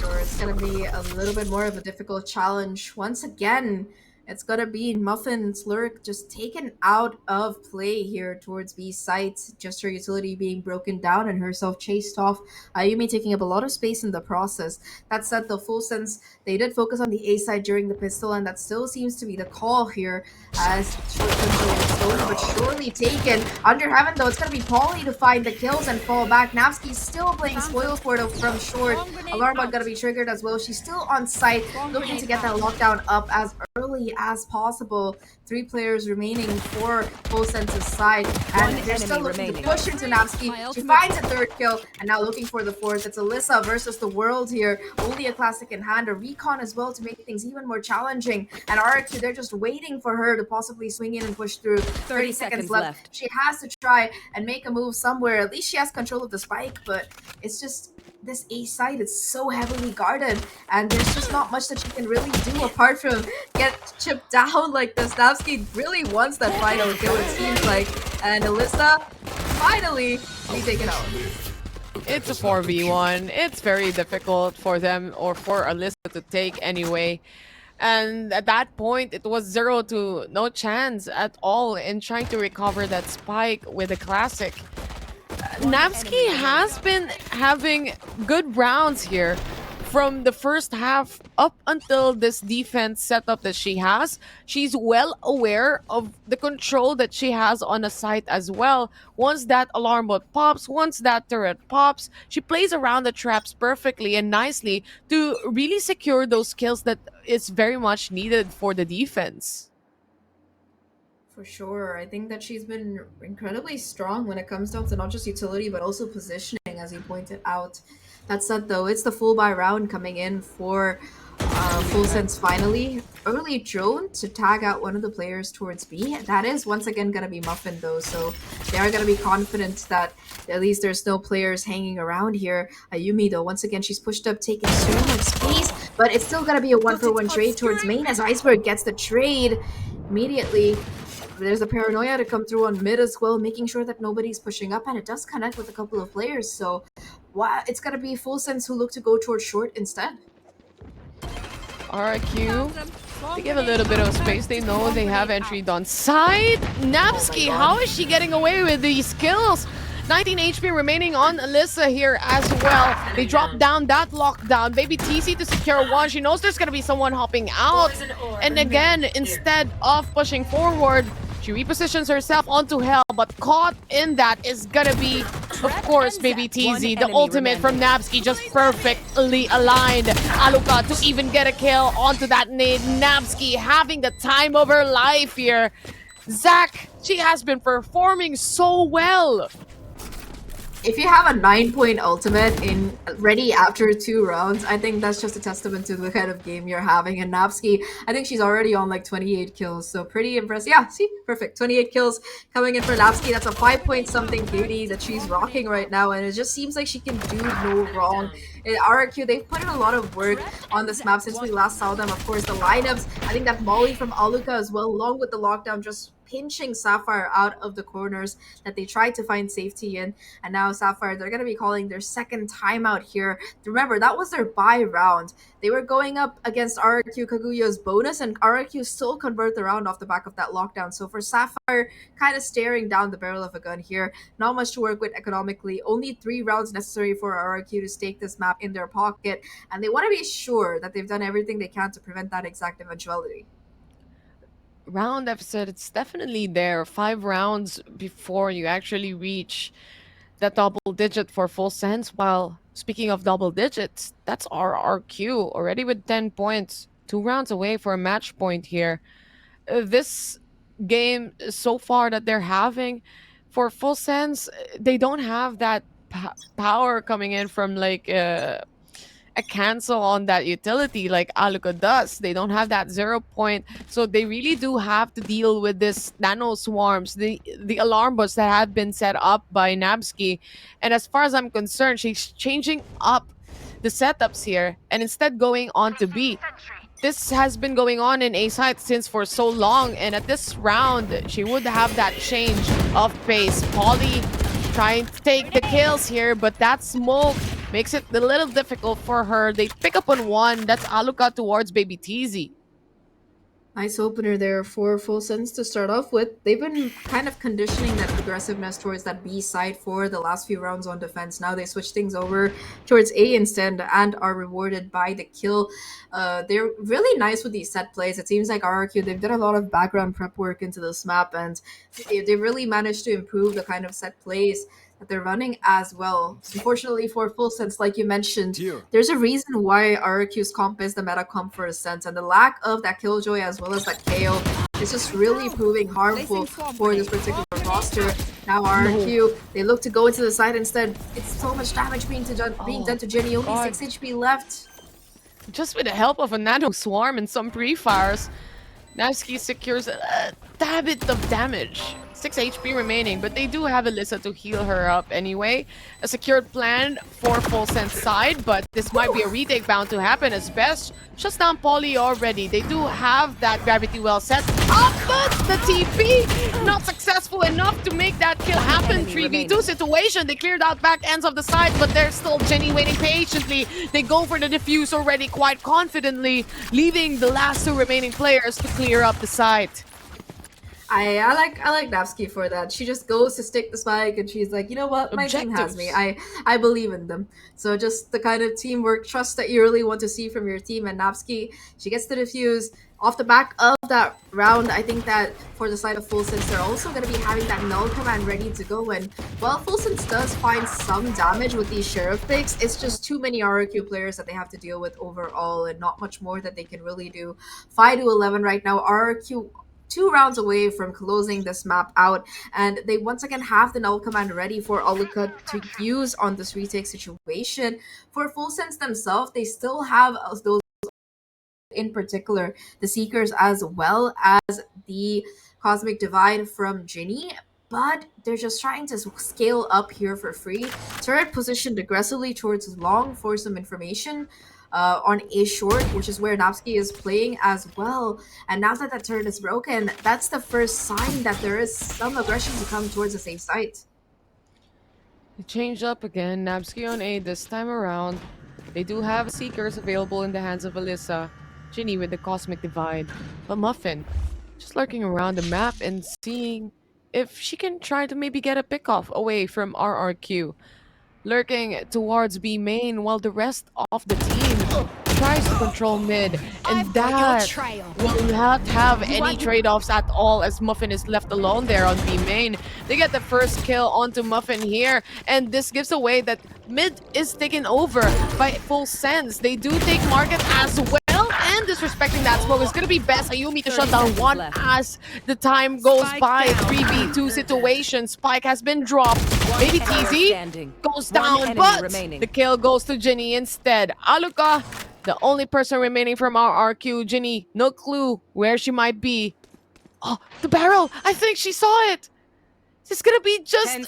Sure, it's gonna be a little bit more of a difficult challenge. Once again, it's gonna be Muffin's Lurk just taken out of play here towards B site. Just her utility being broken down and herself chased off. Ayumi taking up a lot of space in the process. That said, the FULLSENSE, they did focus on the A side during the pistol, and that still seems to be the call here as short control is slowly but surely taken. Under Heaven though, it's gonna be Pauly to find the kills and fall back. Napski's still playing spoils for it from short. Alarm bot gonna be triggered as well. She's still on site, looking to get that lockdown up as early as possible. 3 players remaining for FULLSENSE's side, and they're still looking to push into Napski. She finds a 3rd kill, and now looking for the 4th. It's Alyssa versus the world here. Only a classic in hand, a recon as well to make things even more challenging. And RRQ, they're just waiting for her to possibly swing in and push through. 30 seconds left. She has to try and make a move somewhere. At least she has control of the spike, but it's just this A side is so heavily guarded, and there's just not much that she can really do apart from get chipped down like this. Napski really wants that final kill, it seems like, and Alyssa finally be taken out. It's a 4v1. It's very difficult for them, or for Alyssa, to take anyway. And at that point, it was 0 to no chance at all in trying to recover that spike with a classic. Napski has been having good rounds here from the first half up until this defense setup that she has. She's well aware of the control that she has on a site as well. Once that alarm bot pops, once that turret pops, she plays around the traps perfectly and nicely to really secure those kills that is very much needed for the defense. For sure. I think that she's been incredibly strong when it comes down to not just utility, but also positioning, as you pointed out. That said, though, it's the full buy round coming in for FULLSENSE finally. Early drone to tag out one of the players towards B. That is once again going to be Muffin, though, so they are going to be confident that at least there's no players hanging around here. Ayumi, though, once again, she's pushed up, taking so much space, but it's still going to be a 1-for-1 trade towards main as Iceberg gets the trade immediately. There's a paranoia to come through on mid as well, making sure that nobody's pushing up, and it does connect with a couple of players, so it's gonna be FULLSENSE who look to go towards short instead. RRQ, they give a little bit of space. They know they have entry on side. Napski, how is she getting away with these kills? 19 HP remaining on Alyssa here as well. They drop down that lockdown. Baby TC to secure one. She knows there's going to be someone hopping out. And again, instead of pushing forward, she repositions herself onto Hell, but caught in that is going to be, of course, Baby TZ. The ultimate from Napski just perfectly aligned. Aluka to even get a kill onto that nade. Napski having the time of her life here. Zach, she has been performing so well. If you have a 9-point ultimate in ready after 2 rounds, I think that's just a testament to the kind of game you're having. And Napski, I think she's already on like 28 kills, so pretty impressive. Yeah, see, perfect. 28 kills coming in for Napski. That's a 5-point-something beauty that she's rocking right now, and it just seems like she can do no wrong. RRQ, they've put in a lot of work on this map since we last saw them. Of course, the lineups, I think that Molly from Aluka as well, along with the lockdown, just pinching Sapphire out of the corners that they tried to find safety in. And now Sapphire, they're going to be calling their second timeout here. Remember, that was their bye round. They were going up against RRQ Kaguya's bonus, and RRQ still convert the round off the back of that lockdown. So for Sapphire, kind of staring down the barrel of a gun here. Not much to work with economically. Only 3 rounds necessary for RRQ to stake this map in their pocket. And they want to be sure that they've done everything they can to prevent that exact eventuality. Round deficit, it's definitely there. 5 rounds before you actually reach that double digit for FULLSENSE. While speaking of double digits, that's RRQ already with 10 points. 2 rounds away for a match point here. This game so far that they're having. For Full Sense, they don't have that power coming in from like a cancel on that utility like Aluka does. They don't have that 0 point, so they really do have to deal with this nano swarms, the alarm bots that have been set up by Nabsky. And as far as I'm concerned, she's changing up the setups here and instead going on to B. This has been going on in A side since for so long, and at this round, she would have that change of pace. Polly trying to take the kills here, but that smoke makes it a little difficult for her. They pick up on one. That's Aluka towards Baby Teasy. Nice opener there for Full Sense to start off with. They've been kind of conditioning that aggressiveness towards that B side for the last few rounds on defense. Now they switch things over towards A instead and are rewarded by the kill. They're really nice with these set plays. It seems like RRQ, they've done a lot of background prep work into this map, and they really managed to improve the kind of set plays that they're running as well. Unfortunately for Full Sense, like you mentioned, there's a reason why RRQ's comp is the meta comp for Sense, and the lack of that Killjoy as well as that KO is just really proving harmful for this particular roster. Now RRQ, they look to go into the side instead. It's so much damage being done to Jenny, only 6 HP left. Just with the help of a nano swarm and some pre-fires, Navsky secures a tad bit of damage. 6 HP remaining, but they do have Alyssa to heal her up anyway. A secured plan for Full Sense side, but this might be a retake bound to happen as Best shuts down Polly already. They do have that gravity well set up, but the TP not successful enough to make that kill happen. 3v2 situation. They cleared out back ends of the side, but there's still Jenny waiting patiently. They go for the defuse already quite confidently, leaving the last 2 remaining players to clear up the site. I like Navsky for that. She just goes to stick the spike and she's like, you know what, my team has me. I believe in them. So just the kind of teamwork, trust that you really want to see from your team. And Navsky, she gets the defuse. Off the back of that round, I think that for the side of Full Sense, they're also going to be having that null command ready to go. And while Full Sense does find some damage with these Sheriff picks, it's just too many RRQ players that they have to deal with overall and not much more that they can really do. 5-11 right now. RRQ 2 rounds away from closing this map out, and they once again have the null command ready for Aluka to use on this retake situation. For Full Sense themselves, they still have those, in particular, the Seekers as well as the Cosmic Divide from Ginny, but they're just trying to scale up here for free. Turret positioned aggressively towards long for some information. On A short, which is where Navsky is playing as well. And now that that turret is broken, that's the first sign that there is some aggression to come towards the safe site. They changed up again. Navsky on A this time around. They do have Seekers available in the hands of Alyssa. Ginny with the Cosmic Divide. But Muffin just lurking around the map and seeing if she can try to maybe get a pick-off away from RRQ. Lurking towards B main while the rest of the team tries to control mid, and that will not have any trade-offs at all as Muffin is left alone there on B main. They get the first kill onto Muffin here, and this gives away that mid is taken over by Full Sense. They do take market as well, and disrespecting that smoke is gonna be Best Ayumi to shut down one as the time goes by. 3v2 situation. Spike has been dropped. Baby TZ goes down, but the kill goes to Ginny instead. Aluka, the only person remaining from RRQ. Ginny, no clue where she might be. Oh, the barrel! I think she saw it! It's gonna be just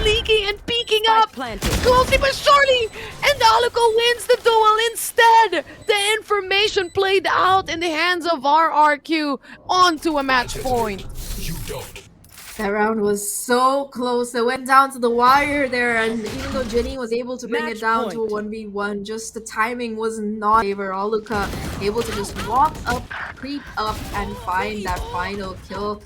leaking and peeking up slowly but surely, and Aluka wins the duel instead. The information played out in the hands of RRQ onto a match point. That round was so close. It went down to the wire there, and even though Jenny was able to bring it down to a 1v1, just the timing was not in favor. Aluka able to just walk up, creep up, and find that final kill.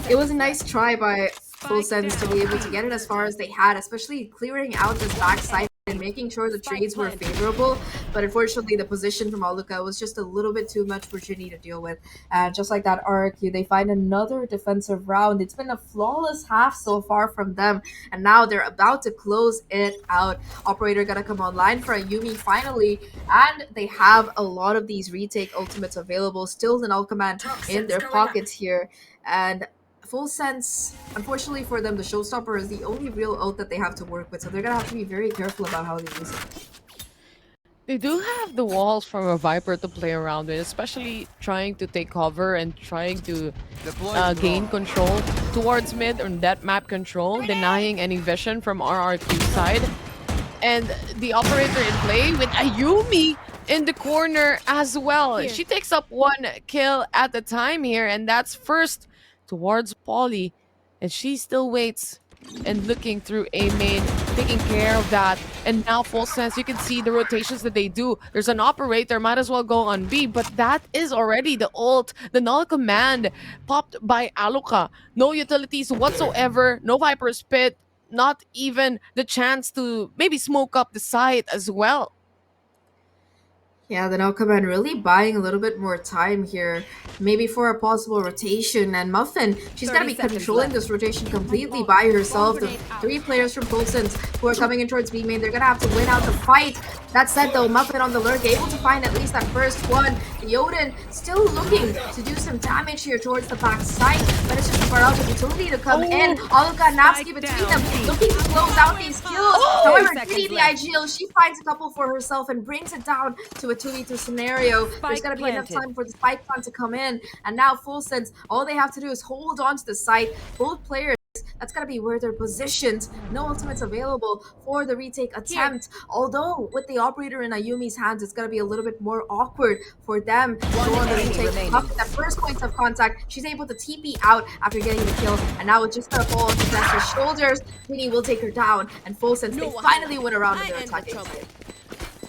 It was a nice try by Full Sense to be able to get it as far as they had, especially clearing out this backside and making sure the trades were favorable. But unfortunately, the position from Aluka was just a little bit too much for Ginny to deal with. And just like that RRQ, they find another defensive round. It's been a flawless half so far from them. And now they're about to close it out. Operator gonna come online for Ayumi finally. And they have a lot of these retake ultimates available. Still the Null Command in their pockets here. And Full Sense, unfortunately for them, the Showstopper is the only real ult that they have to work with, so they're gonna have to be very careful about how they use it. They do have the walls from a Viper to play around with, especially trying to take cover and trying to gain control towards mid or that map control, denying any vision from RRQ side. And the operator in play with Ayumi in the corner as well. Here. She takes up 1 kill at a time here, and that's first towards Polly. And she still waits and looking through A main, taking care of that. And now Full Sense, you can see the rotations that they do. There's an operator, might as well go on B, but that is already the ult, the null command popped by Aluka. No utilities whatsoever, no Viper's Pit, not even the chance to maybe smoke up the site as well. Yeah, the Null Command really buying a little bit more time here, maybe for a possible rotation. And Muffin, she's gonna be 30 seconds controlling left. this rotation completely by herself. The 3 players from FULLSENSE who are coming in towards B main, they're gonna have to win out the fight. That said though, Muffin on the lurk, able to find at least that first one. Yoden still looking to do some damage here towards the back side, but it's just far out of utility to come in. Aluka and Napsky between them, looking to close out these kills. However, Kitty the IGL, she finds a couple for herself and brings it down to a 2v2 scenario. There's gonna be enough time for the spike plan to come in, and now Full Sense, all they have to do is hold on to the site. Both players, that's gonna be where they're positioned. No ultimates available for the retake attempt. Although with the operator in Ayumi's hands, it's gonna be a little bit more awkward for them to go on the retake. Muffin, that first point of contact, she's able to TP out after getting the kill, and now it's just gonna fall on Professor's shoulders. Queenie will take her down, and Full Sense, they finally win a round of their attacking side.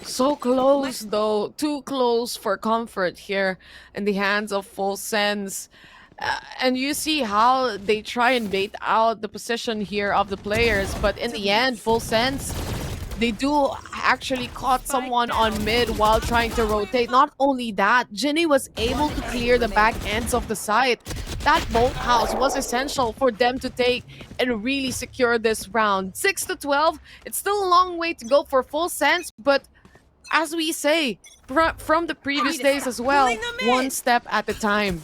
So close though, too close for comfort here in the hands of Full Sense. And you see how they try and bait out the position here of the players, but in the end, Full Sense, they do actually caught someone on mid while trying to rotate. Not only that, Ginny was able to clear the back ends of the site. That bolt house was essential for them to take and really secure this round. 6-12, it's still a long way to go for Full Sense, but as we say from the previous days as well, one step at a time.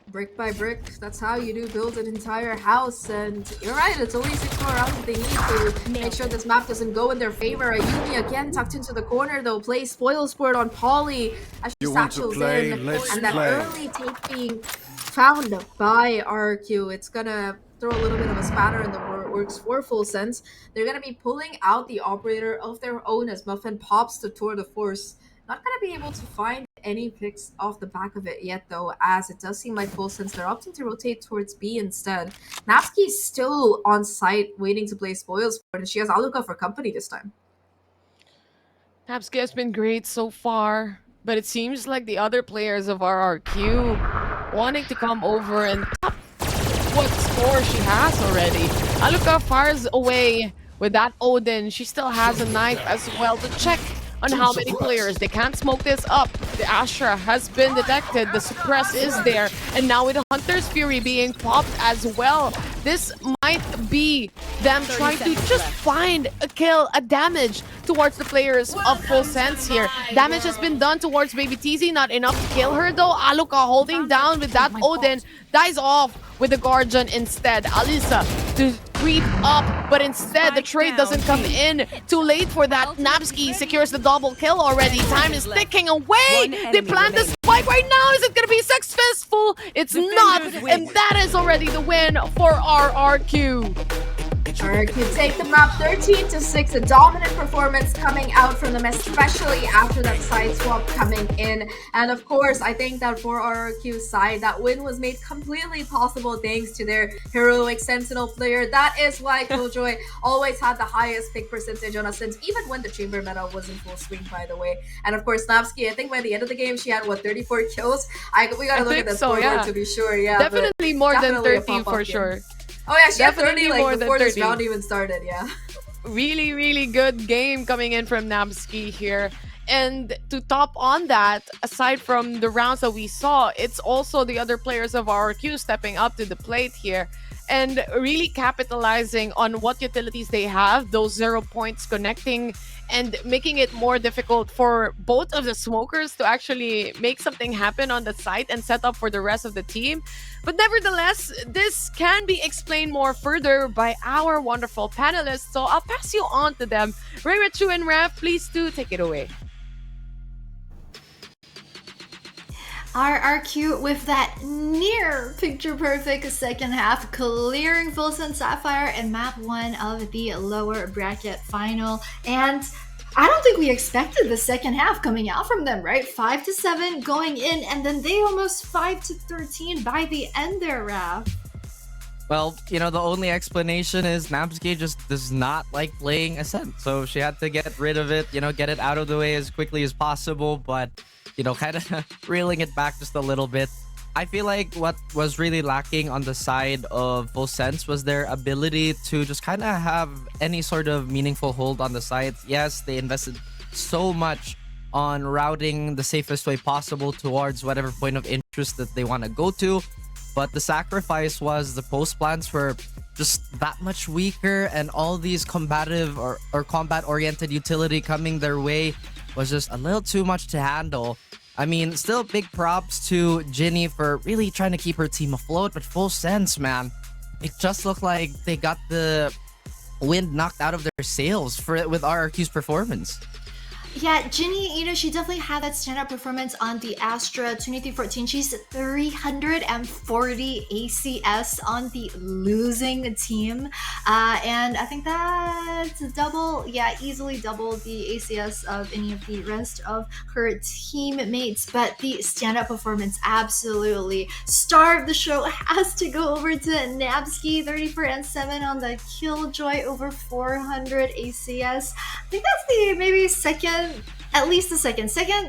Brick by brick, that's how you do build an entire house. And you're right, it's only 6 more rounds that they need to make sure this map doesn't go in their favor. Ayumi again tucked into the corner though, plays spoil sport on Polly as she satchels in. And that early take being found by RRQ, it's gonna throw a little bit of a spanner in the works for Full Sense. They're gonna be pulling out the operator of their own as Muffin pops the tour de force. Not gonna be able to find any picks off the back of it yet though, as it does seem like Full Sense they're opting to rotate towards B instead. Napsky's still on site waiting to play spoils for it, and she has Aluka for company this time. Napsky has been great so far, but it seems like the other players of RRQ wanting to come over and top what score she has already. Aluka fires away with that Odin. She still has a knife as well to check on how many players. They can't smoke this up. The Astra has been detected. The suppress is there. And now with the Hunter's Fury being popped as well, this might be them trying to just find a kill, a damage towards the players of Full Sense here. Damage has been done towards Baby TZ. Not enough to kill her though. Aluka holding down with that Odin. Dies off with the Guardian instead. Alisa to creep up, but instead the trade doesn't come in. Too late for that. Napsky secures the double kill already. Time is ticking away. They plan the spike right now. Is it gonna be successful? It's not, and that is already the win for RRQ. RRQ take the map 13-6, a dominant performance coming out from them, especially after that side swap coming in. And of course, I think that for RRQ's side, that win was made completely possible thanks to their heroic Sentinel player. That is why Killjoy always had the highest pick percentage on us, since even when the Chamber meta was in full swing, by the way. And of course, Napsky, I think by the end of the game, she had, what, 34 kills? We gotta look at the scoreboard to be sure, yeah. Definitely more than definitely 30 for sure. Oh yeah, she had Definitely 30 like more than before this 30. round even started, yeah. really, really good game coming in from Namski here. And to top on that, aside from the rounds that we saw, it's also the other players of RRQ stepping up to the plate here and really capitalizing on what utilities they have, those 0 points connecting and making it more difficult for both of the smokers to actually make something happen on the site and set up for the rest of the team. But nevertheless, this can be explained more further by our wonderful panelists. So I'll pass you on to them. Raichu and Raf, please do take it away. RRQ with that near picture perfect second half, clearing FULLSENSE Sapphire and map 1 of the lower bracket final. And I don't think we expected the second half coming out from them, right? 5-7 going in, and then they almost 5-13 by the end there, Raph. Well, the only explanation is Namski just does not like playing Ascent. So she had to get rid of it, get it out of the way as quickly as possible. But, kind of reeling it back just a little bit. I feel like what was really lacking on the side of FULLSENSE was their ability to just kind of have any sort of meaningful hold on the site. Yes, they invested so much on routing the safest way possible towards whatever point of interest that they want to go to. But the sacrifice was the post plants were just that much weaker, and all these combative or combat-oriented utility coming their way was just a little too much to handle. I mean, still big props to Ginny for really trying to keep her team afloat, but FULLSENSE, man, it just looked like they got the wind knocked out of their sails with RRQ's performance. Yeah, Ginny, she definitely had that standout performance on the Astra 2314. She's 340 ACS on the losing team. And I think that's easily double the ACS of any of the rest of her teammates. But the standout performance absolutely star of the show has to go over to Namski, 34-7 on the Killjoy, over 400 ACS. I think that's the maybe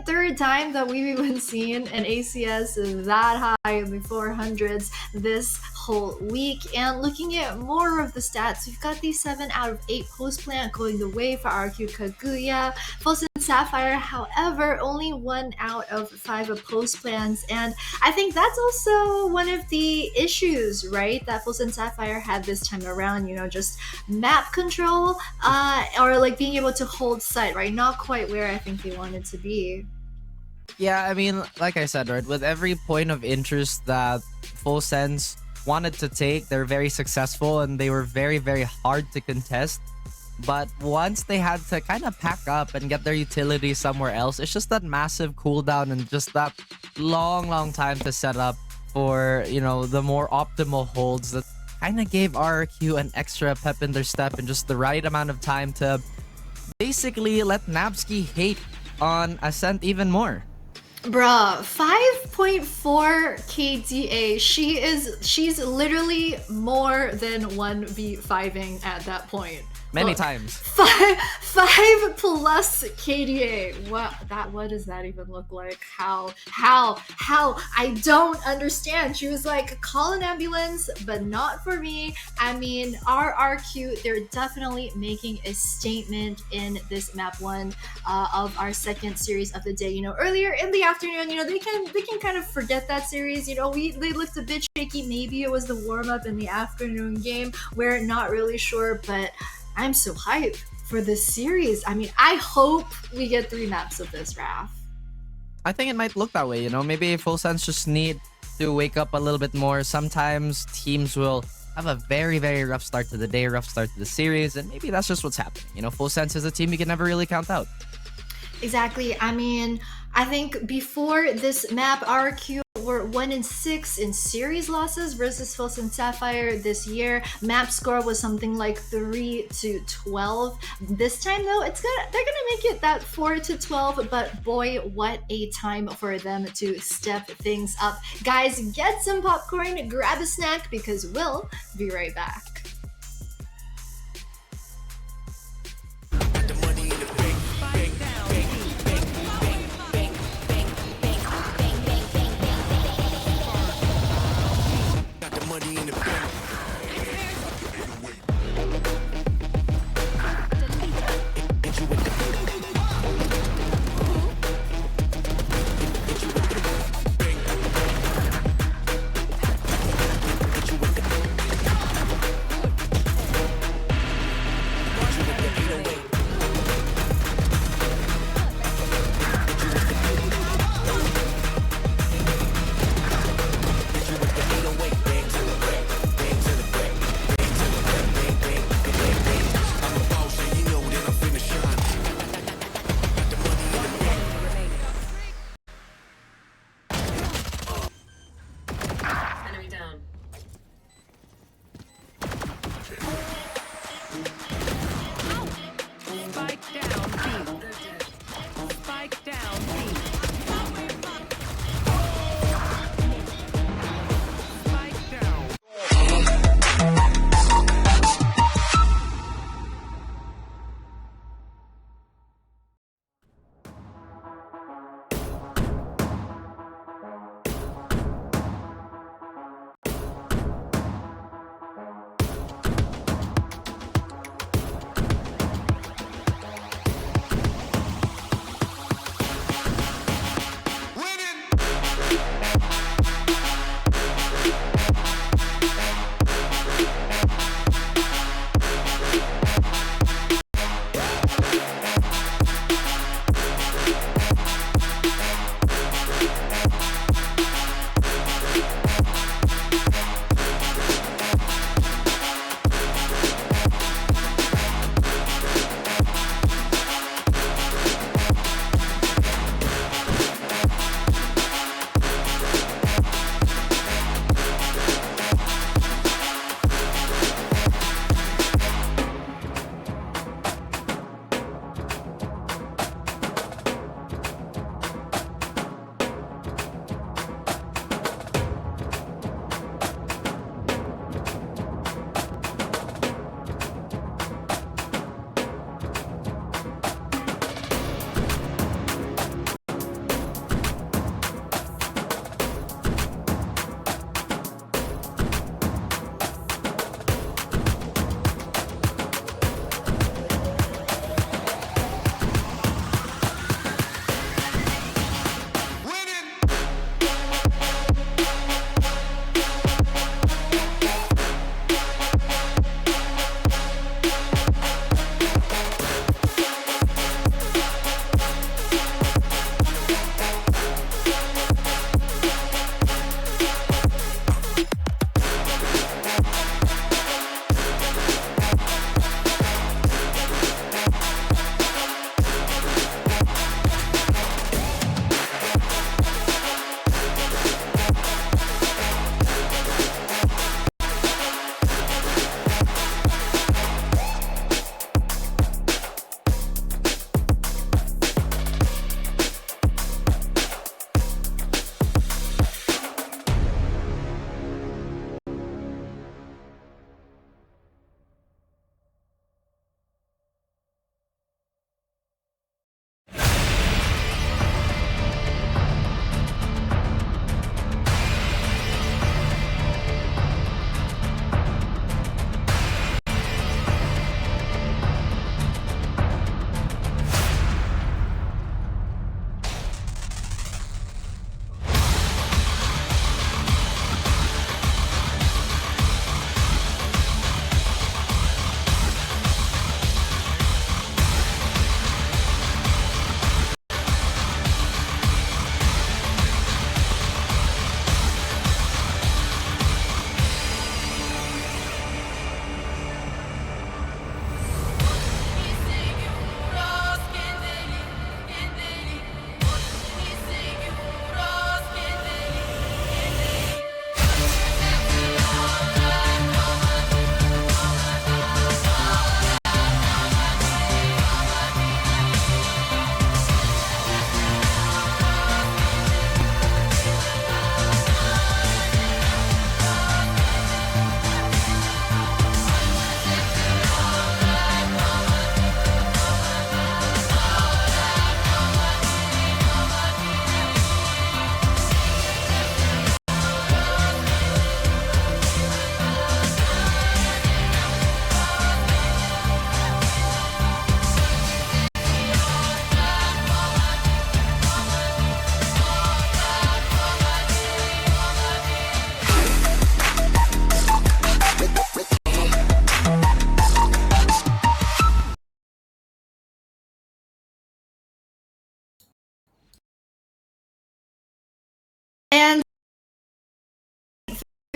third time that we've even seen an ACS that high in the 400s this whole week. And looking at more of the stats, we've got the 7 out of 8 post plant going the way for RRQ Kaguya. FULLSENSE Sapphire, however, only 1 out of 5 of post plans. And I think that's also one of the issues, right, that FULLSENSE Sapphire had this time around, just map control or like being able to hold site, right? Not quite where I think they wanted to be. Yeah, I mean, like I said, right, with every point of interest that FULLSENSE wanted to take, they're very successful and they were very, very hard to contest. But once they had to kind of pack up and get their utility somewhere else, it's just that massive cooldown and just that long time to set up for, the more optimal holds that kind of gave RRQ an extra pep in their step and just the right amount of time to basically let Namski hate on Ascent even more. Bruh, 5.4 KDA. She's literally more than 1v5ing at that point. Many times. 5 plus KDA. What does that even look like? How? I don't understand. She was like, call an ambulance, but not for me. I mean, RRQ, they're definitely making a statement in this map 1 of our second series of the day. Earlier in the afternoon, they can kind of forget that series. They looked a bit shaky. Maybe it was the warm up in the afternoon game. We're not really sure, but I'm so hyped for this series. I mean, I hope we get 3 maps of this, Raph. I think it might look that way, Maybe FULLSENSE just need to wake up a little bit more. Sometimes teams will have a very, very rough start to the day, rough start to the series, and maybe that's just what's happening. FULLSENSE is a team you can never really count out. Exactly. I mean, I think before this map, RRQ were 1-6 in series losses versus FULLSENSE Sapphire this year. Map score was something like 3-12. This time though, they're gonna make it that 4-12. But boy, what a time for them to step things up. Guys, get some popcorn, grab a snack, because we'll be right back.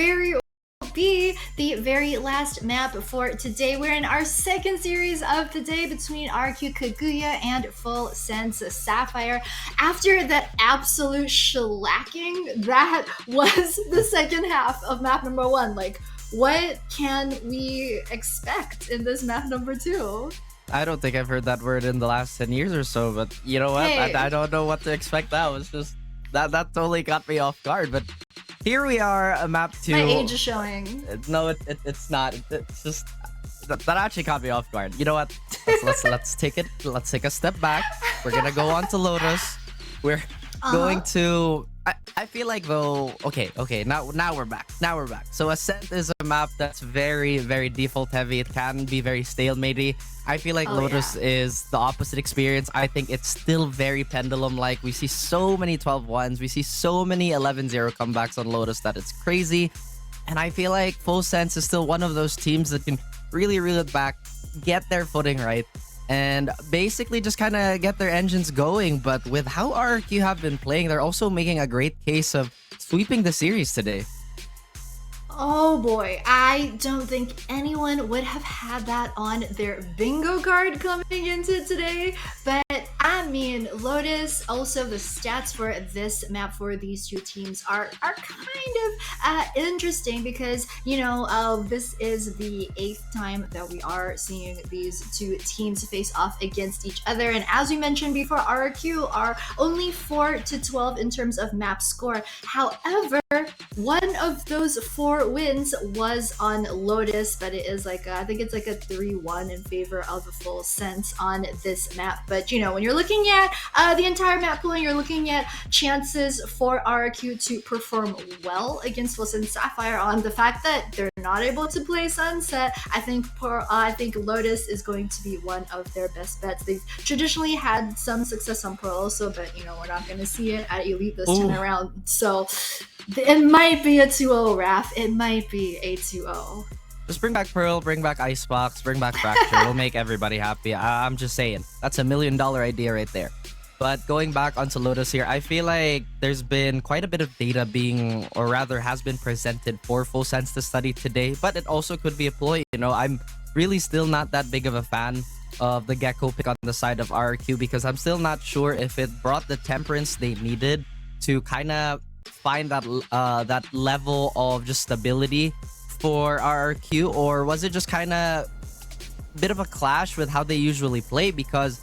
very be the very last map for today. We're in our second series of the day between RRQ Kaguya and FULLSENSE Sapphire. After that absolute shellacking that was the second half of map number 1, like, what can we expect in this map number 2? I don't think I've heard that word in the last 10 years or so, but you know what? Hey. I don't know what to expect now. It's just that totally got me off guard. But here we are, a map 2. My age is showing. No, it's not. It's just that actually caught me off guard. You know what? Let's take it. Let's take a step back. We're gonna go on to Lotus. We're going to. I feel like though. Okay. Now we're back. So Ascent is a map that's very default heavy. It can be very stalematey. I feel like Lotus is the opposite experience. I think it's still very pendulum like. We see so many 12-1s. We see so many 11-0 comebacks on Lotus that it's crazy. And I feel like FULLSENSE is still one of those teams that can really reel it back, get their footing right, and basically just kind of get their engines going. But with how RRQ have been playing, they're also making a great case of sweeping the series today. Oh boy, I don't think anyone would have had that on their bingo card coming into today, but I mean, Lotus, also the stats for this map for these two teams are kind of interesting because, you know, this is the 8th time that we are seeing these two teams face off against each other, and as we mentioned before, RRQ are only 4-12 in terms of map score. However, one of those 4 wins was on Lotus, but it is like I think it's like a 3-1 in favor of the FULLSENSE on this map. But you know, when you're looking at the entire map pool, you're looking at chances for RRQ to perform well against FULLSENSE Sapphire on the fact that they're not able to play Sunset. I think Lotus is going to be one of their best bets. They've traditionally had some success on Pro also, but you know, we're not going to see it at Elite this time around. So it might be a 2-0, Raph. It might be a 2-0. Just bring back Pearl, bring back Icebox, bring back Fracture. We'll make everybody happy. I'm just saying. That's a $1 million idea right there. But going back onto Lotus here, I feel like there's been quite a bit of data being, or rather has been presented for FULLSENSE to study today, but it also could be a ploy. You know, I'm really still not that big of a fan of the Gecko pick on the side of RRQ because I'm still not sure if it brought the temperance they needed to kind of find that that level of just stability for RRQ, or was it just kind of a bit of a clash with how they usually play? Because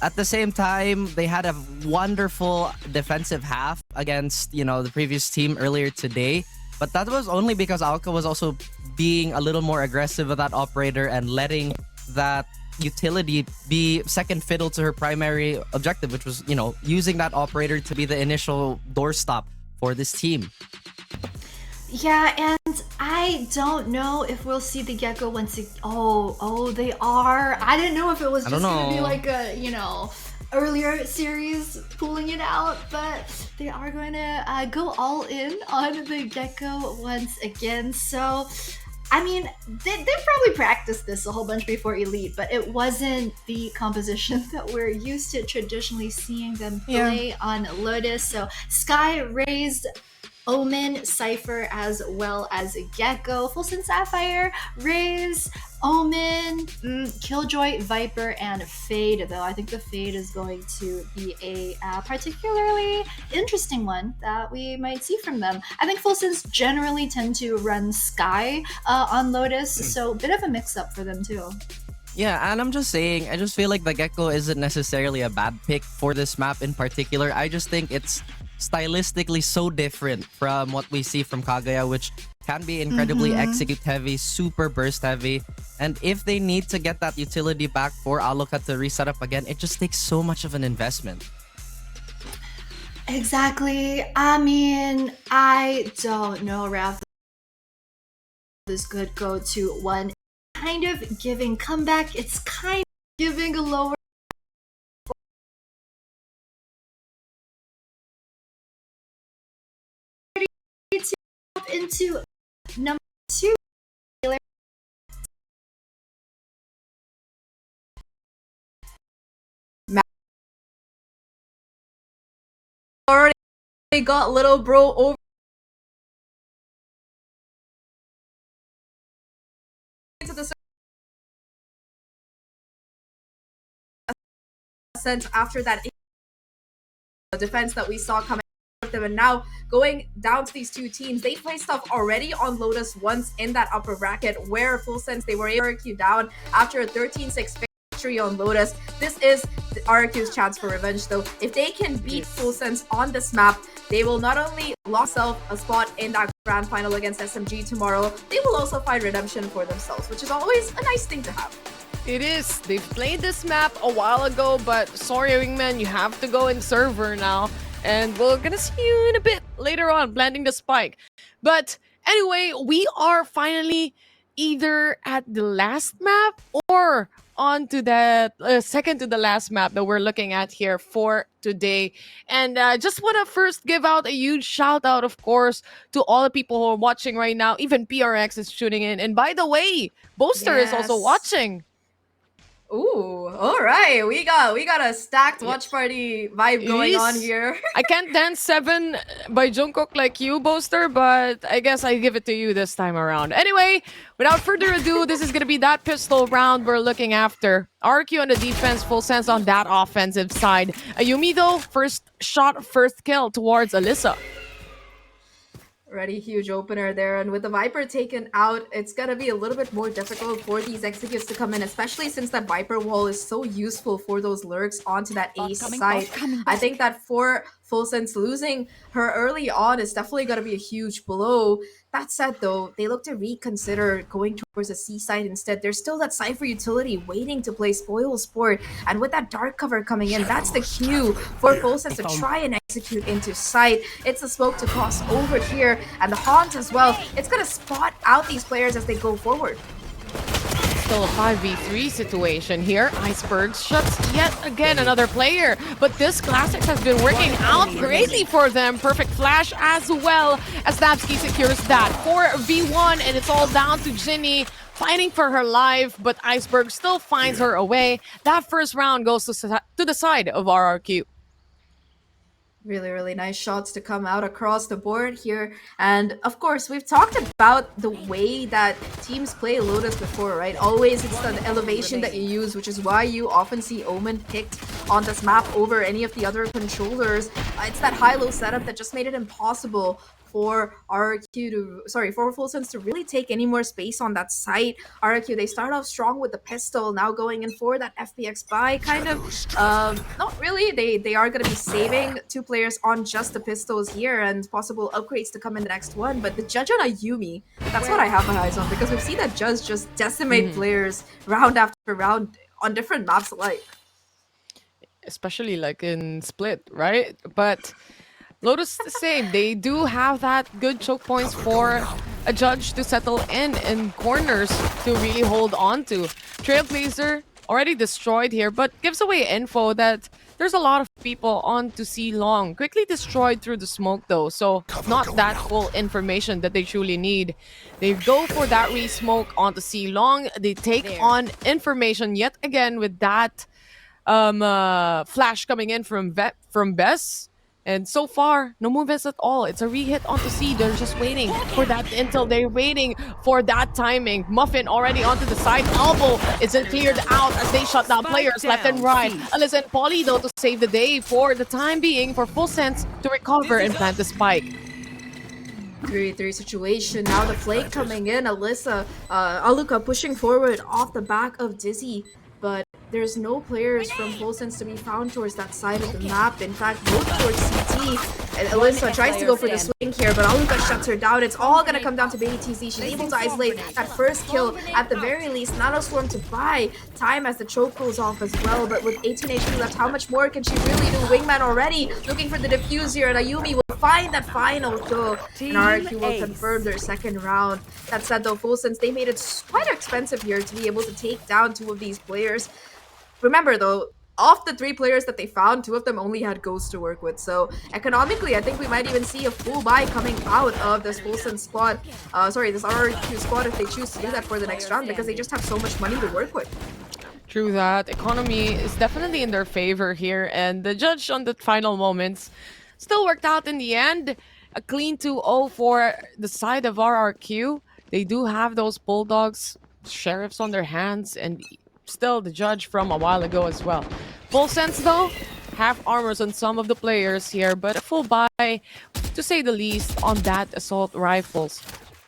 at the same time, they had a wonderful defensive half against, you know, the previous team earlier today, but that was only because Alka was also being a little more aggressive with that operator and letting that utility be second fiddle to her primary objective, which was, you know, using that operator to be the initial doorstop for this team. Yeah, and I don't know if we'll see the Gecko once again. Oh, they are. I didn't know if it was just going to be like a, you know, earlier series pulling it out, but they are going to go all in on the Gecko once again. So, I mean, they probably practiced this a whole bunch before Elite, but it wasn't the composition that we're used to traditionally seeing them play on Lotus. So Sky raised Omen, Cypher, as well as Gecko. FULLSENSE Sapphire, Raze, Omen, Killjoy, Viper, and Fade, though I think the Fade is going to be a particularly interesting one that we might see from them. I think FULLSENSE generally tend to run Sky on Lotus, so a bit of a mix-up for them too. Yeah, and I'm just saying, I just feel like the Gecko isn't necessarily a bad pick for this map in particular. I just think it's stylistically so different from what we see from Kaguya, which can be incredibly execute heavy, super burst heavy, and if they need to get that utility back for Alucard to reset up again, it just takes so much of an investment. Exactly. I mean, I don't know, Raph. This could go to one kind of giving comeback. It's kind of giving a lower into number 2. Already got little bro over sense after that defense that we saw coming out of them, and now going down to these two teams. They faced off already on Lotus once in that upper bracket where FULLSENSE they were able to RRQ down after a 13-6 victory on Lotus. This is RRQ's chance for revenge though. If they can beat FULLSENSE on this map, they will not only lock themselves a spot in that grand final against SMG tomorrow, they will also find redemption for themselves, which is always a nice thing to have. It is. They've played this map a while ago, but sorry, Wingman, you have to go in server now. And we're gonna see you in a bit later on, planting the spike. But anyway, we are finally either at the last map or on to the second to the last map that we're looking at here for today. And just want to first give out a huge shout out, of course, to all the people who are watching right now. Even PRX is tuning in. And by the way, Boaster is also watching. Ooh, all right. We got a stacked watch party vibe going on here. I can't dance 7 by Jungkook like you, Boaster, but I guess I give it to you this time around. Anyway, without further ado, this is going to be that pistol round we're looking after. RQ on the defense, FULLSENSE on that offensive side. Ayumi, though, first shot, first kill towards Alyssa. Already huge opener there, and with the Viper taken out, it's gonna be a little bit more difficult for these executes to come in, especially since that Viper wall is so useful for those lurks onto that ace side. I think that for FULLSENSE, losing her early on is definitely gonna be a huge blow. That said though, they look to reconsider going towards the C side instead. There's still that Cypher utility waiting to play Spoil Sport, and with that dark cover coming in, that's the cue for FULLSENSE to try and execute into sight. It's the smoke to cross over here, and the Haunt as well. It's gonna spot out these players as they go forward. Still a 5v3 situation here. Iceberg shuts yet again another player, but this Classics has been working out greatly for them. Perfect flash as well as Snapsky secures that 4v1, and it's all down to Ginny fighting for her life, but Iceberg still finds her away. That first round goes to the side of RRQ. Really nice shots to come out across the board here. And of course, we've talked about the way that teams play Lotus before, right? Always it's the elevation that you use, which is why you often see Omen picked on this map over any of the other controllers. It's that high-low setup that just made it impossible for for FULLSENSE to really take any more space on that site. RRQ, they start off strong with the pistol, now going in for that FPX buy, kind of, not really. They are going to be saving 2 players on just the pistols here and possible upgrades to come in the next one. But the judge on Ayumi, that's what I have my eyes on, because we've seen that judge just decimate players round after round on different maps alike. Especially like in Split, right? But Lotus the same. They do have that good choke points for a judge to settle in corners to really hold on to. Trailblazer already destroyed here, but gives away info that there's a lot of people on to C long. Quickly destroyed through the smoke though, so not that full information that they truly need. They go for that re-smoke onto C long. They take on information yet again with that flash coming in from Bess. And so far, no movements at all. It's a re-hit onto C. They're just waiting for that intel. They're waiting for that timing. Muffin already onto the side. Elbow isn't cleared out as they shut down players left and right. Alyssa and Polly, though, to save the day for the time being for FULLSENSE to recover and plant the spike. 3-3 situation. Now the flake coming in. Alyssa, Aluka pushing forward off the back of Dizzy. But there's no players from FULLSENSE to be found towards that side of the map. In fact, both towards CT. And Alyssa tries to go for the swing here, but Aluka shuts her down. It's all gonna come down to BATZ. She's able to isolate that first kill. At the very least, Nanoswarm to buy time as the choke pulls off as well. But with 18 HP left, how much more can she really do? Wingman already looking for the defuse here, and Ayumi will find that final kill. And RRQ will confirm their second round. That said though, FULLSENSE, they made it quite expensive here to be able to take down 2 of these players. Remember though, of the 3 players that they found, 2 of them only had Ghost to work with. So economically, I think we might even see a full buy coming out of this FULLSENSE squad. This RRQ squad if they choose to do that for the next round, because they just have so much money to work with. True that. Economy is definitely in their favor here, and the judge on the final moments still worked out in the end. A clean 2-0 for the side of RRQ. They do have those Bulldogs, Sheriffs on their hands, and still the judge from a while ago as well. Full sense though, half armors on some of the players here, but a full buy, to say the least, on that assault rifles.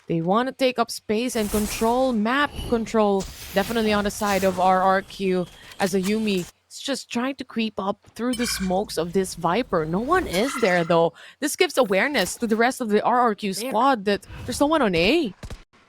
They want to take up space and control, map control, definitely on the side of RRQ as a Yumi. It's just trying to creep up through the smokes of this Viper. No one is there though. This gives awareness to the rest of the RRQ squad that there's no one on A.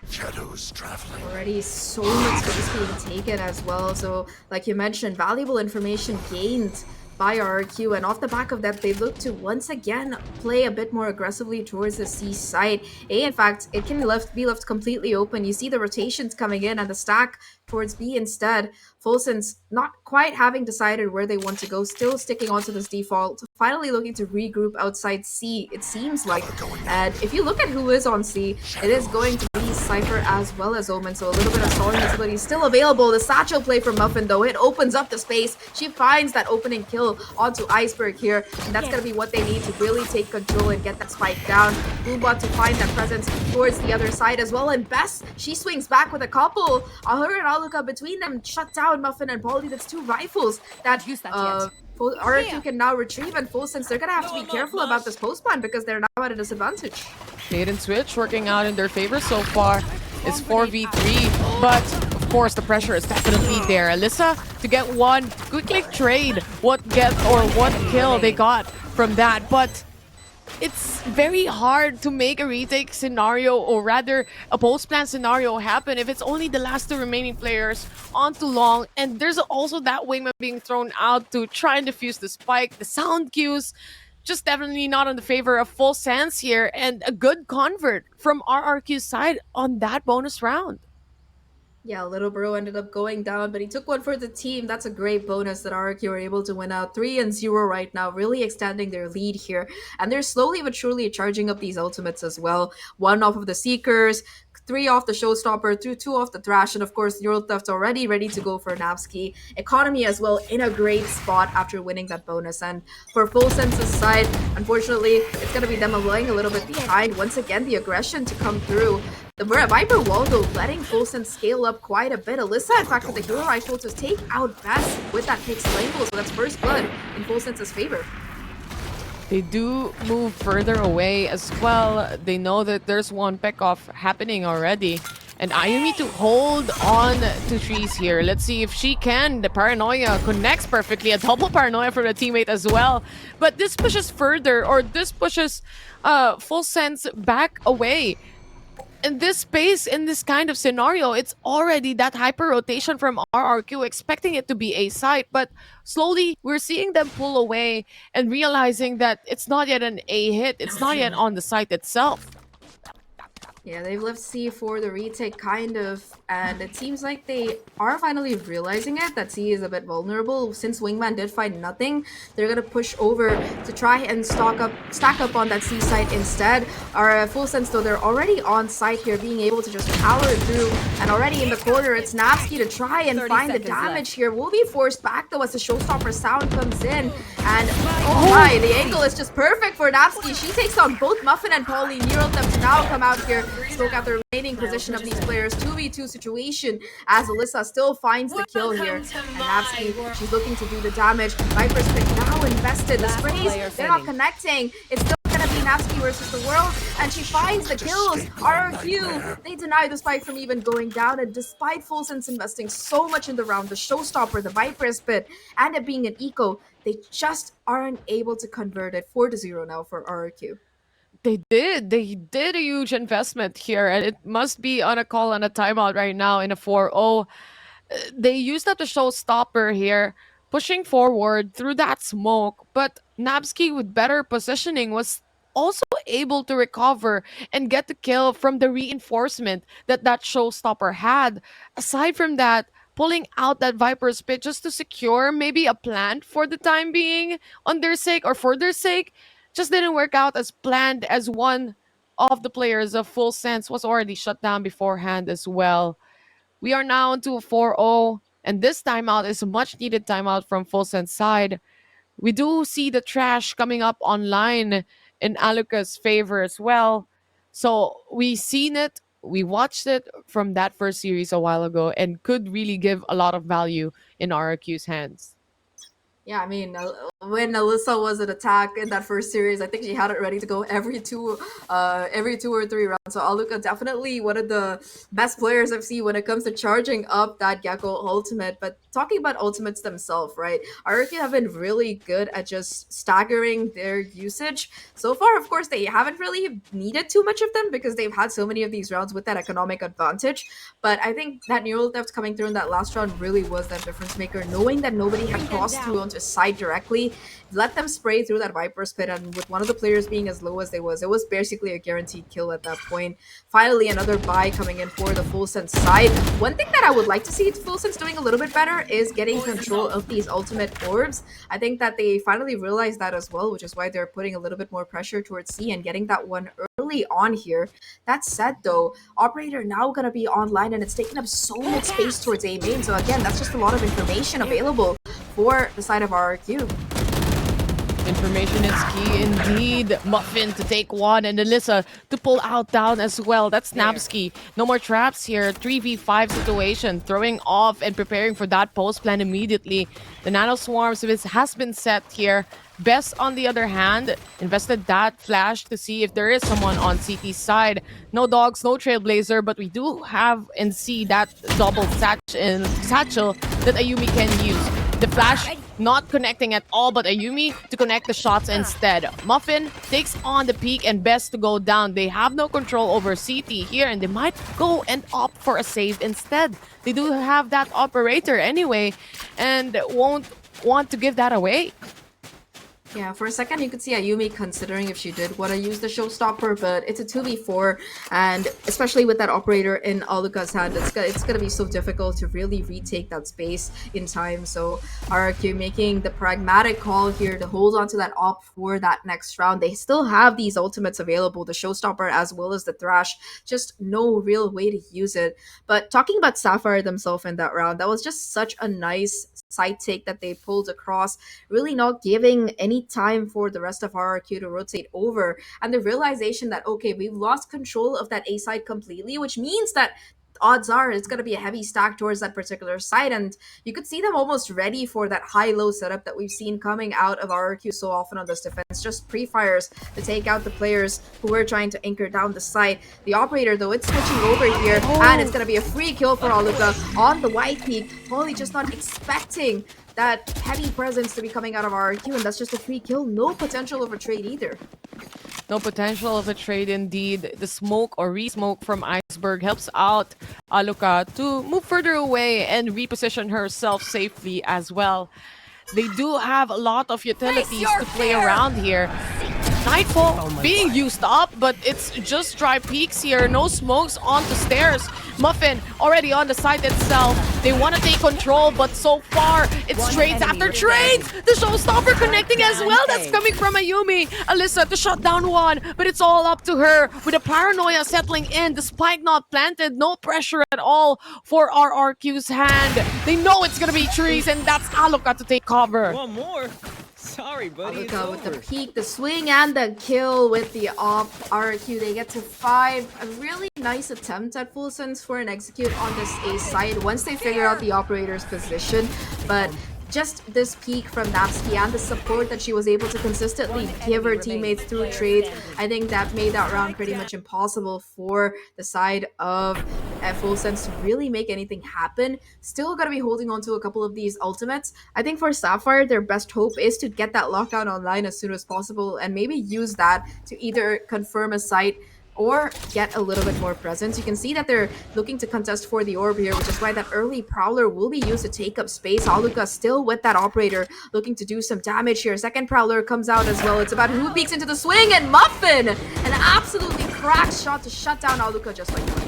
Shadows traveling. Already so much space being taken as well. So, like you mentioned, valuable information gained by RRQ, and off the back of that, they look to once again play a bit more aggressively towards the C side. A, in fact, it can be left completely open. You see the rotations coming in and the stack towards B instead. FULLSENSE not quite having decided where they want to go, still sticking onto this default, finally looking to regroup outside C, it seems like. And if you look at who is on C, it is going to be Cypher as well as Omen, so a little bit of stalling visibility still available. The satchel play from Muffin though, it opens up the space. She finds that opening kill onto Iceberg here, and that's going to be what they need to really take control and get that spike down. Boombot to find that presence towards the other side as well, and Bess, she swings back with a couple. Her and Aluka between them shut down Muffin and Baldy. That's two rifles that RRQ can now retrieve, and FULLSENSE, they're gonna have to be careful about this post plan because they're now at a disadvantage. Bait and switch working out in their favor so far. It's 4v3, but of course the pressure is definitely there. Alyssa to get one, quickly trade what kill they got from that, but it's very hard to make a retake scenario, or rather a post-plan scenario, happen if it's only the last two remaining players on too long. And there's also that wingman being thrown out to try and defuse the spike. The sound cues just definitely not in the favor of FULLSENSE here, and a good convert from RRQ's side on that bonus round. Yeah, Little Bro ended up going down, but he took one for the team. That's a great bonus that RRQ are able to win out 3-0 right now, really extending their lead here. And they're slowly but surely charging up these ultimates as well. One off of the Seekers, 3 off the Showstopper, 2 off the Thrash, and of course Neural Theft already ready to go for Napsky. Economy as well in a great spot after winning that bonus. And for FULLSENSE's side, unfortunately, it's going to be them lying a little bit behind. Once again, the aggression to come through. The Viper wall though letting FULLSENSE scale up quite a bit. Alyssa, in fact, with the hero rifle to take out Bess with that pixel angle, so that's first blood in FULLSENSE's favor. They do move further away as well. They know that there's one pick-off happening already. And Ayumi to hold on to trees here. Let's see if she can. The paranoia connects perfectly. A double paranoia for the teammate as well. But this pushes further, or this pushes FULLSENSE back away. In this space, in this kind of scenario, it's already that hyper rotation from RRQ, expecting it to be a site, but slowly we're seeing them pull away and realizing that it's not yet an A hit, it's not yet on the site itself. Yeah, they've left C for the retake, kind of, and it seems like they are finally realizing it, that C is a bit vulnerable. Since Wingman did find nothing, they're gonna push over to try and stack up on that C site instead. Our FULLSENSE, though, they're already on site here, being able to just power through, and already in the corner, it's Napsky to try and find the damage here. Will be forced back, though, as the Showstopper sound comes in, and oh my, the angle is just perfect for Napsky. She takes on both Muffin and Polly. Neural Theft now come out here, smoke out the remaining position of these players. 2v2 situation as Alyssa still finds the kill here. And Napsky, she's looking to do the damage. Viper's pick now invested. The sprays, they're not connecting. It's still gonna be Napsky versus the world, and she finds the kills. RRQ, they deny the spike from even going down, and despite FULLSENSE investing so much in the round, the Showstopper, the Viper's pit, and it being an eco, they just aren't able to convert it. 4-0 now for RRQ. They did a huge investment here, and it must be on a call on a timeout right now in a 4-0. They used up the Showstopper here, pushing forward through that smoke, but Napsky with better positioning was also able to recover and get the kill from the reinforcement that Showstopper had. Aside from that, pulling out that Viper's pit just to secure maybe a plant for the time being on their sake, or for their sake, just didn't work out as planned, as one of the players of FULLSENSE was already shut down beforehand as well. We are now into a 4-0, and this timeout is a much needed timeout from FULLSENSE side. We do see the trash coming up online in Aluka's favor as well. So we seen it, we watched it from that first series a while ago, and could really give a lot of value in RRQ's hands. Yeah, I mean, when Alyssa was at attack in that first series, I think she had it ready to go every 2 or 3 rounds. So Aluka definitely one of the best players I've seen when it comes to charging up that Gecko ultimate. But talking about ultimates themselves, right? RRQ have been really good at just staggering their usage. So far, of course, they haven't really needed too much of them because they've had so many of these rounds with that economic advantage. But I think that neural theft coming through in that last round really was that difference maker. Knowing that nobody had crossed through onto side directly, let them spray through that Viper's pit, and with one of the players being as low as they was, it was basically a guaranteed kill at that point. Finally, another buy coming in for the Full Sense side. One thing that I would like to see Full Sense doing a little bit better is getting control of these ultimate orbs. I think that they finally realized that as well, which is why they're putting a little bit more pressure towards C and getting that one early on here. That said, though, Operator now gonna be online and it's taking up so much space towards A main. So again, that's just a lot of information available for the side of RRQ. Information is key indeed. Muffin to take one and Alyssa to pull out down as well. That's Snapsky. No more traps here. 3v5 situation. Throwing off and preparing for that post plan immediately. The nano swarms has been set here. Best, on the other hand, invested that flash to see if there is someone on CT's side. No dogs, no trailblazer, but we do have and see that double satchel that Ayumi can use. The flash not connecting at all, but Ayumi to connect the shots instead. Muffin takes on the peak and Best to go down. They have no control over CT here, and they might go and opt for a save instead. They do have that operator anyway, and won't want to give that away. Yeah, for a second you could see Ayumi considering if she did want to use the showstopper, but it's a 2v4, and especially with that operator in Aluka's hand, it's gonna be so difficult to really retake that space in time. So RRQ making the pragmatic call here to hold on to that op for that next round. They still have these ultimates available, the showstopper as well as the thrash, just no real way to use it. But talking about Sapphire themselves in that round, that was just such a nice side take that they pulled across, really not giving any time for the rest of RRQ to rotate over. And the realization that, okay, we've lost control of that A side completely, which means that odds are it's going to be a heavy stack towards that particular side. And you could see them almost ready for that high-low setup that we've seen coming out of RRQ so often on this defense. Just pre-fires to take out the players who were trying to anchor down the side. The operator, though, it's switching over here, and it's going to be a free kill for Aluka on the white peak. Probably just not expecting that heavy presence to be coming out of RRQ, and that's just a free kill. No potential of a trade either. No potential of a trade indeed. The smoke or re-smoke from Iceberg helps out Aluka to move further away and reposition herself safely as well. They do have a lot of utilities to play around here. Nightfall being used up, but it's just dry peaks here. No smokes onto stairs. Muffin already on the site itself. They want to take control, but so far it's trades after trades. The showstopper connecting as well. That's coming from Ayumi. Alyssa to shut down one, but it's all up to her. With the paranoia settling in, the spike not planted, no pressure at all for RRQ's hand. They know it's gonna be trees, and that's Aluka to take cover. One more. Sorry, buddy. Aluka with the peek, the swing, and the kill with the op. RRQ, they get to 5. A really nice attempt at full sense for an execute on this A side once they figure out the operator's position. But just this peak from Napsky and the support that she was able to consistently give her teammates through trades, I think that made that round pretty much impossible for the side of Full Sense to really make anything happen. Still gotta be holding on to a couple of these ultimates. I think for Sapphire, their best hope is to get that lockdown online as soon as possible and maybe use that to either confirm a site or get a little bit more presence. You can see that they're looking to contest for the orb here, which is why that early Prowler will be used to take up space. Aluka still with that operator, looking to do some damage here. Second Prowler comes out as well. It's about who peeks into the swing, and Muffin! An absolutely cracked shot to shut down Aluka just like that.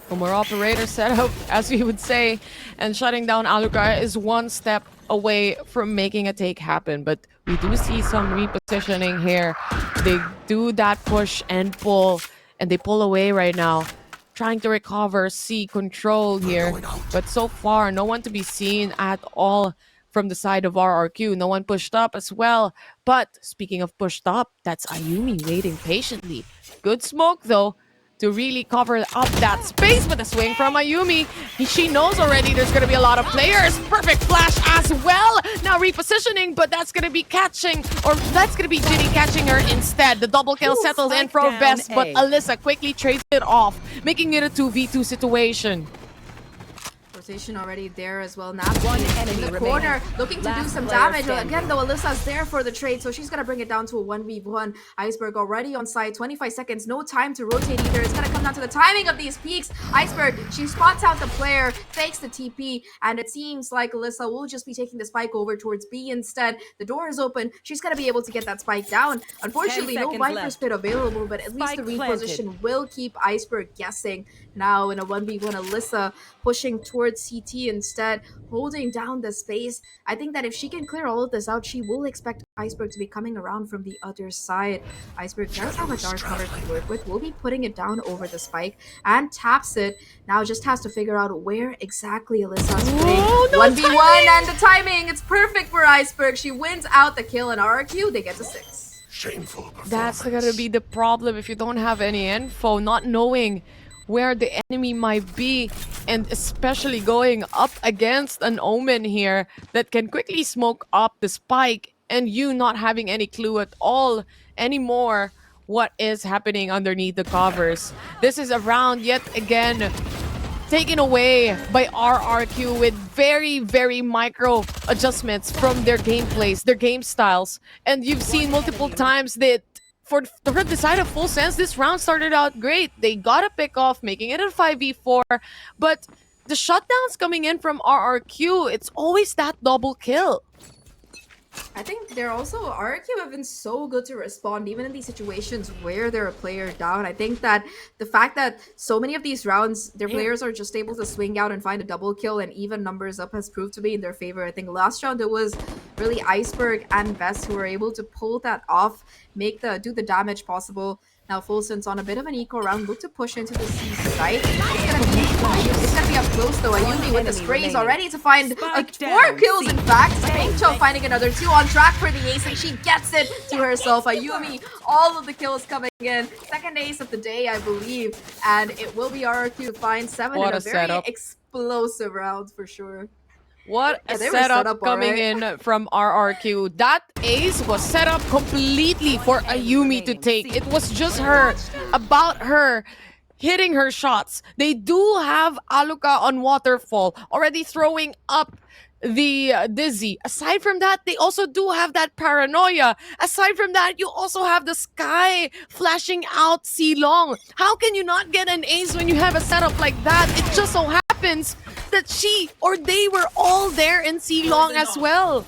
One more operator setup, as we would say, and shutting down Aluka is one step away from making a take happen, but we do see some repositioning here. They do that push and pull, and they pull away right now, trying to recover C control here, but so far no one to be seen at all from the side of RRQ. No one pushed up as well, but speaking of pushed up, that's Ayumi waiting patiently. Good smoke though. to really cover up that space with a swing from Ayumi. She knows already there's going to be a lot of players. Perfect flash as well. Now repositioning, but that's going to be catching, or that's going to be Ginny catching her instead. The double kill settles in for down Best, but A. Alyssa quickly trades it off, making it a 2v2 situation. Rotation already there as well. Now One in enemy the remaining. corner, looking to do Last some player damage. standing. Again, though, Alyssa's there for the trade, so she's gonna bring it down to a 1v1. Iceberg already on site, 25 seconds, no time to rotate either. It's gonna come down to the timing of these peaks. Iceberg, she spots out the player, fakes the TP, and it seems like Alyssa will just be taking the spike over towards B instead. The door is open. She's gonna be able to get that spike down. Unfortunately, 10 no seconds Viper's left. Pit available, but at least the Spike reposition will keep Iceberg guessing. Now in a 1v1, Alyssa pushing towards CT instead, holding down the space. I think that if she can clear all of this out, she will expect Iceberg to be coming around from the other side. Iceberg does have a dark cover to work with, will be putting it down over the spike and taps it. Now just has to figure out where exactly Alyssa's playing. Oh, no 1v1 timing! and the timing, it's perfect for Iceberg. She wins out the kill, and RRQ, they get to 6. Shameful performance. That's gonna be the problem if you don't have any info, not knowing where the enemy might be, and especially going up against an Omen here that can quickly smoke up the spike, and you not having any clue at all anymore what is happening underneath the covers. This is a round yet again taken away by RRQ with very, very micro adjustments from their gameplays, their game styles. And you've seen multiple times that for the side of Full Sense, this round started out great. They got a pick off, making it a 5v4, but the shutdowns coming in from RRQ, it's always that double kill. I think they're also, RRQ have been so good to respond even in these situations where they're a player down. I think that the fact that so many of these rounds their players are just able to swing out and find a double kill and even numbers up has proved to be in their favor. I think last round it was really Iceberg and Best who were able to pull that off, do the damage possible. Now FULLSENSE on a bit of an eco round, look to push into the C site. It's gonna be up close though. Ayumi with the sprays already to find 4 kills in fact. Angel finding another 2 on track for the ace, and she gets it to herself. Ayumi, all of the kills coming in. Second ace of the day, I believe. And it will be RRQ to find 7 What in a a very setup. explosive round for sure. What a they were set setup up coming alright. in from RRQ. That ace was set up completely for Ayumi to take. It was just her, about her, hitting her shots. They do have Aluka on Waterfall, already throwing up the Dizzy. Aside from that, they also do have that Paranoia. Aside from that, you also have the Sky flashing out C-Long. How can you not get an ace when you have a setup like that? It just so happens that she or they were all there in C-Long as well.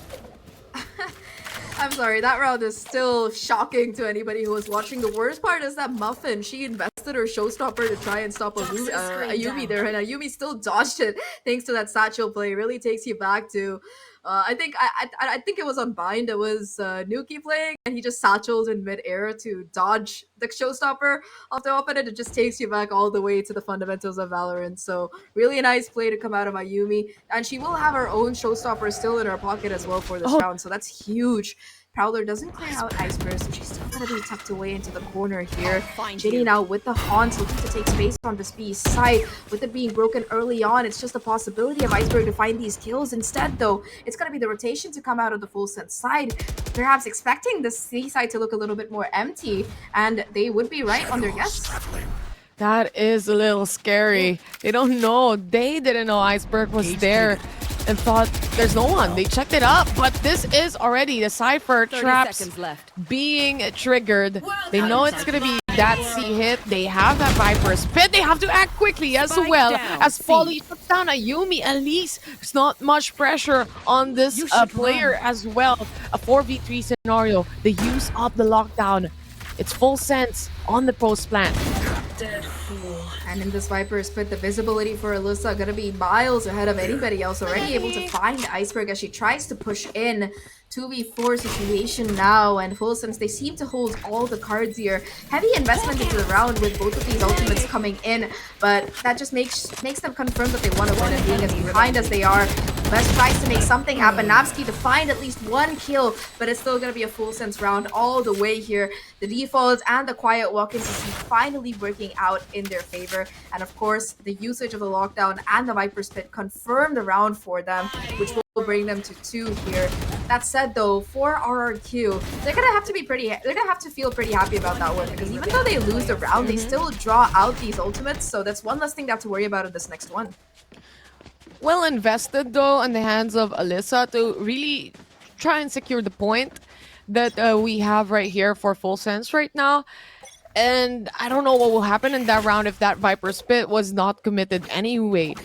I'm sorry, that round is still shocking to anybody who was watching. The worst part is that Muffin, she invested her showstopper to try and stop Ayumi there, and Ayumi still dodged it thanks to that satchel play. Really takes you back to, I think it was on Bind. It was Nuki playing, and he just satcheled in midair to dodge the showstopper off the weapon, and it just takes you back all the way to the fundamentals of Valorant. So really a nice play to come out of Ayumi, and she will have her own showstopper still in her pocket as well for this round. So that's huge. Prowler doesn't clear out Iceberg, so she's still gonna be tucked away into the corner here. Ginny now with the Haunts looking to take space on this B side. With it being broken early on, it's just a possibility of Iceberg to find these kills. Instead, though, it's gonna be the rotation to come out of the FULLSENSE side, perhaps expecting the C side to look a little bit more empty, and they would be right on their guess. That is a little scary. They don't know. They didn't know Iceberg was there and thought there's no one. They checked it up, but this is already the Cypher 30 traps seconds left. being triggered. They know it's gonna be that C hit. They have that Viper's Pit. They have to act quickly as Spike well down, as C. Polly puts down Ayumi. At least there's not much pressure on this player as well. A 4v3 scenario. The use of the lockdown. It's FULLSENSE on the post plant. And in this Viper's Pit, the visibility for Alyssa gonna be miles ahead of anybody else. Already able to find Iceberg as she tries to push in. 2v4 situation now, and FULLSENSE, they seem to hold all the cards here. Heavy investment into the round with both of these ultimates coming in, but that just makes them confirm that they want to win, and being as behind as they are, Best tries to make something happen. Napski to find at least one kill, but it's still gonna be a full sense round all the way here. The defaults and the quiet walk into C finally working out in their favor. And of course, the usage of the lockdown and the Viper's Pit confirmed the round for them, which will bring them to 2 here. That said though, for RRQ, they're gonna have to feel pretty happy about that one, because even though they lose the round, they still draw out these ultimates, so that's one less thing they have to worry about in this next one. Well invested though in the hands of Alyssa to really try and secure the point that we have right here for FULLSENSE right now. And I don't know what will happen in that round if that Viper Spit was not committed anyway.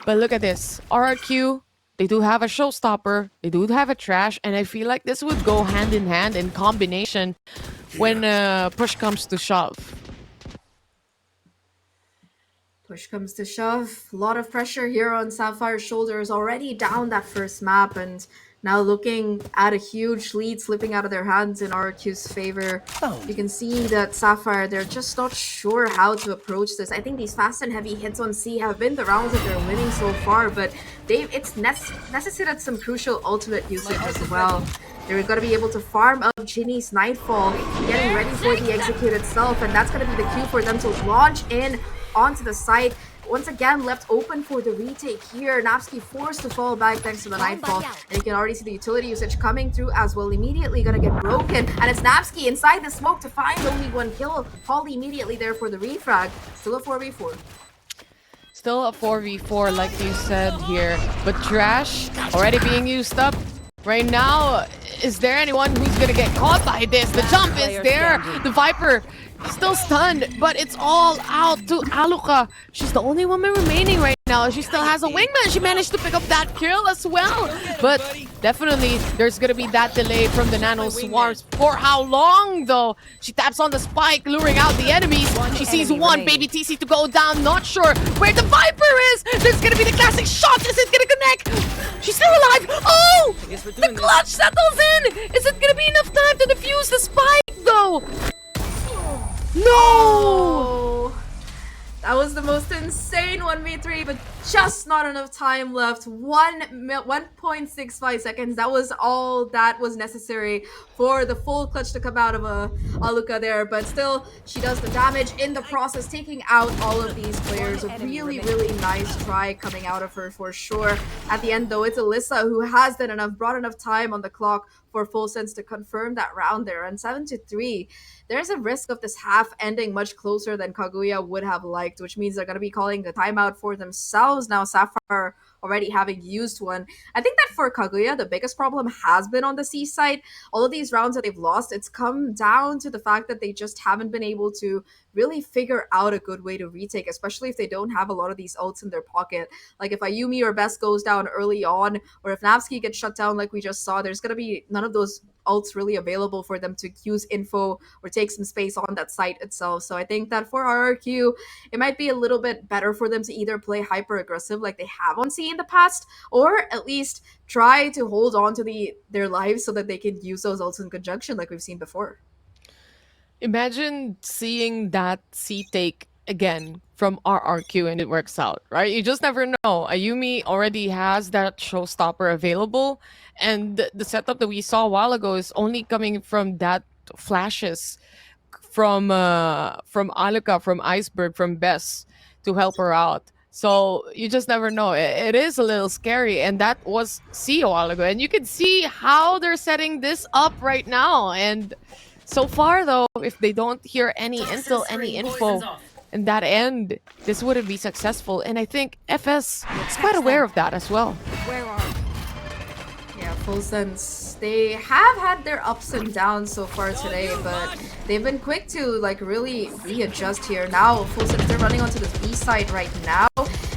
But look at this. RRQ, they do have a showstopper, they do have a trash, and I feel like this would go hand in hand in combination when push comes to shove. Push comes to shove. A lot of pressure here on Sapphire's shoulders, already down that first map, and now looking at a huge lead slipping out of their hands in RRQ's favor. You can see that Sapphire, they're just not sure how to approach this. I think these fast and heavy hits on C have been the rounds that they're winning so far, but it's necessitated some crucial ultimate usage as well. They're going to be able to farm up Ginny's Nightfall, getting ready for the execute itself, and that's going to be the cue for them to launch in onto the site. Once again, left open for the retake here. Napski forced to fall back thanks to the Nightfall. And you can already see the utility usage coming through as well. Immediately gonna get broken. And it's Napski inside the smoke to find only one kill. Holly immediately there for the refrag. Still a 4v4. Still a 4v4 like you said here. But trash already being used up. Right now, is there anyone who's gonna get caught by this? The jump is there. The Viper still stunned, but it's all out to Aluka. She's the only woman remaining right now. She still has a wingman. She managed to pick up that kill as well. But definitely, there's gonna be that delay from the Nano Swarms. For how long, though? She taps on the spike, luring out the enemies. She sees one baby TC to go down. Not sure where the Viper is. There's gonna be the classic shot. Is it gonna connect? She's still alive. Oh! The clutch settles in. Is it gonna be enough time to defuse the spike, though? No! Oh, that was the most insane 1v3, but just not enough time left. 1.65 seconds. That was all that was necessary for the full clutch to come out of Aluka there. But still, she does the damage in the process, taking out all of these players. A really, really nice try coming out of her for sure. At the end, though, it's Alyssa who has brought enough time on the clock for FULLSENSE to confirm that round there. And 7-3, there's a risk of this half ending much closer than Kaguya would have liked, which means they're going to be calling the timeout for themselves now. Sapphire already having used one. I think that for Kaguya, the biggest problem has been on the C side. All of these rounds that they've lost, it's come down to the fact that they just haven't been able to really figure out a good way to retake, especially if they don't have a lot of these ults in their pocket. Like if Ayumi or Best goes down early on, or if Napski gets shut down like we just saw, there's going to be none of those ults really available for them to use info or take some space on that site itself. So I think that for RRQ, it might be a little bit better for them to either play hyper aggressive like they have on C in the past, or at least try to hold on to their lives so that they can use those ults in conjunction like we've seen before. Imagine seeing that C take again from RRQ and it works out, right? You just never know. Ayumi already has that showstopper available, and the setup that we saw a while ago is only coming from that flashes from Aluka, from Iceberg, from Bess to help her out. So you just never know. It is a little scary, and that was C a while ago. And you can see how they're setting this up right now. And so far, though, if they don't hear any intel, any info in that end, this wouldn't be successful. And I think FS is quite aware of that as well. Yeah, FULLSENSE. They have had their ups and downs so far today, but they've been quick to like really readjust here. Now, FULLSENSE, they're running onto the B side right now.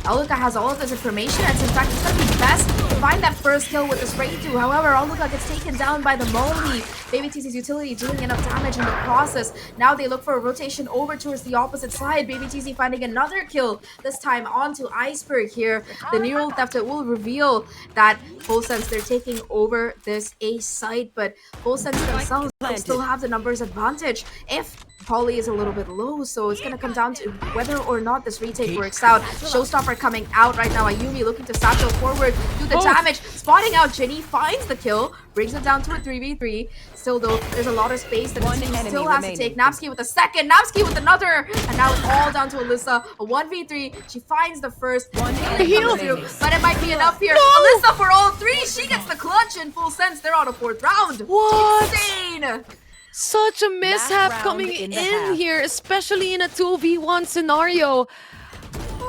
Aluka has all of this information, and in fact, it's going to be best to find that first kill with the spray through. However, Aluka gets taken down by the Molly. Baby TC's utility doing enough damage in the process. Now they look for a rotation over towards the opposite side. Baby TC finding another kill, this time onto Iceberg here. The neural theft that will reveal that FULLSENSE, they're taking over this A site, but FULLSENSE themselves still have the numbers advantage. If Polly is a little bit low, so it's gonna come down to whether or not this retake works out. Showstopper coming out right now. Ayumi looking to satchel forward, do the damage, spotting out Ginny, finds the kill, brings it down to a 3v3. Still though, there's a lot of space that the team still has to take. Napsky with the second, Napsky with another, and now it's all down to Alyssa. A 1v3, she finds the first, heal. but it might be enough here. Alyssa for all three, she gets the clutch in full sense. They're on a 4th round. What? Insane! Such a mishap round coming in in the half. here, especially in a 2v1 scenario.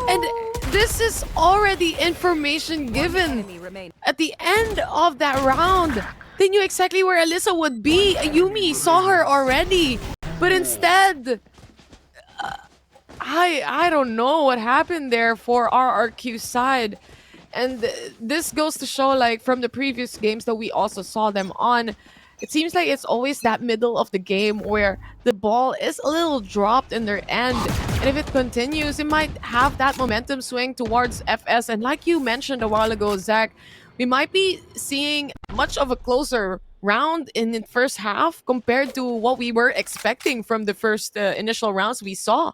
And this is already information given. Enemy remain. At the end of that round, they knew exactly where Alyssa would be. Ayumi saw her already. But instead, I don't know what happened there for RRQ side. And this goes to show, like, from the previous games that we also saw them on, it seems like it's always that middle of the game where the ball is a little dropped in their end. And if it continues, it might have that momentum swing towards FS. And like you mentioned a while ago, Zach, we might be seeing much of a closer round in the first half compared to what we were expecting from the first initial rounds we saw.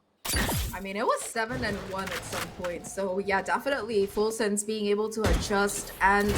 I mean, it was 7-1 at some point. So yeah, definitely Full Sense being able to adjust and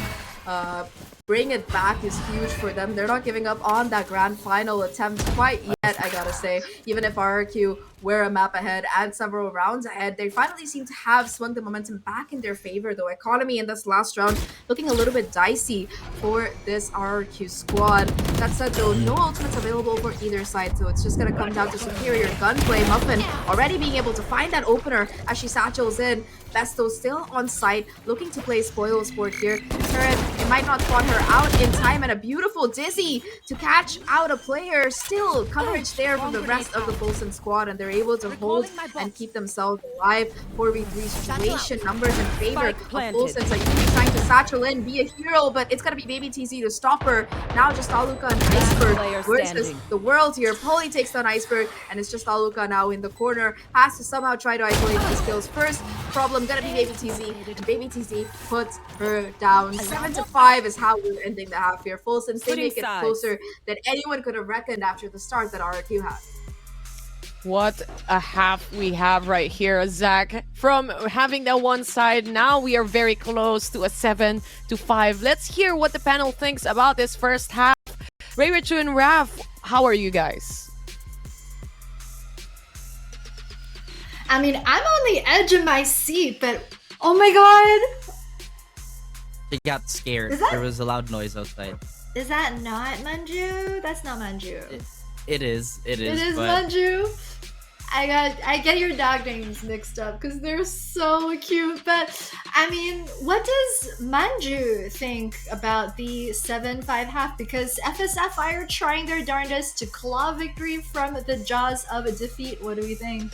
bring it back is huge for them. They're not giving up on that grand final attempt quite yet, I gotta say. Even if RRQ were a map ahead and several rounds ahead, they finally seem to have swung the momentum back in their favor, though. Economy in this last round looking a little bit dicey for this RRQ squad. That said, though, no ultimates available for either side, so it's just gonna come down to superior gunplay. Muffin already being able to find that opener as she satchels in. Besto still on site, looking to play spoil sport here. Turret, it might not spot her out in time, and a beautiful Dizzy to catch out a player. Still coverage there from the rest of the Fulsen squad, and they're able to hold and keep themselves alive. 4v3 situation, numbers in favor of Fulsen. Like trying to satchel in, be a hero, but it's gonna be Baby TZ to stop her. Now just Aluka and Iceberg versus the world here. Polly takes down Iceberg, and it's just Aluka now in the corner. Has to somehow try to isolate these kills first. Problem gonna be Baby TZ, and Baby TZ puts her down. 7-5 is how we're ending the half here. Full Sense, they make it closer than anyone could have reckoned after the start that RRQ had. What a half we have right here, Zach. From having that one side, now we are very close to a 7-5. Let's hear what the panel thinks about this first half. Ray, Richu, and Raf, how are you guys? I mean, I'm on the edge of my seat, but oh my god! She got scared. Is that- There was a loud noise outside. Is that not Manju? That's not Manju. It is. It is but Manju. I get your dog names mixed up because they're so cute. But I mean, what does Manju think about the 7-5 half? Because FSF are trying their darndest to claw victory from the jaws of a defeat. What do we think?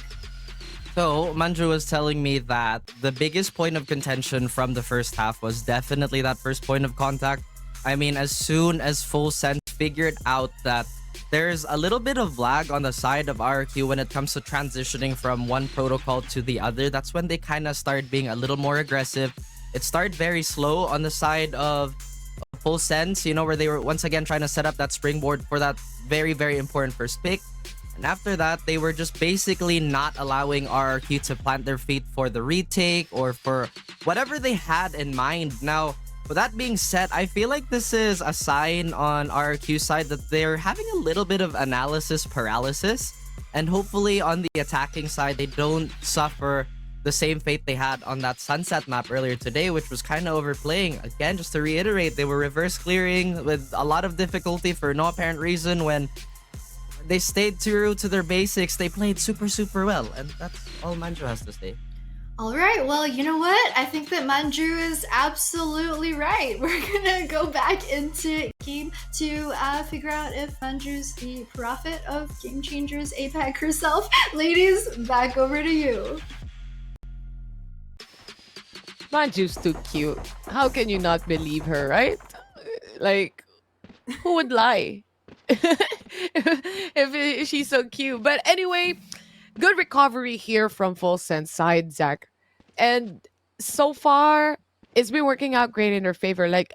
So, Manju was telling me that the biggest point of contention from the first half was definitely that first point of contact. I mean, as soon as Full Sense figured out that there's a little bit of lag on the side of RRQ when it comes to transitioning from one protocol to the other, that's when they kind of started being a little more aggressive. It started very slow on the side of Full Sense, you know, where they were once again trying to set up that springboard for that very, very important first pick. And after that, they were just basically not allowing RRQ to plant their feet for the retake or for whatever they had in mind. Now, with that being said, I feel like this is a sign on RRQ's side that they're having a little bit of analysis paralysis. And hopefully on the attacking side, they don't suffer the same fate they had on that Sunset map earlier today, which was kind of overplaying. Again, just to reiterate, they were reverse clearing with a lot of difficulty for no apparent reason. When they stayed true to their basics, they played super, super well. And that's all Manju has to say. All right, well, you know what? I think that Manju is absolutely right. We're gonna go back into game to figure out if Manju's the prophet of Game Changers APAC herself. Ladies, back over to you. Manju's too cute. How can you not believe her, right? Like, who would lie? if she's so cute. But anyway, good recovery here from Full Sense side, Zach. And so far, it's been working out great in their favor. Like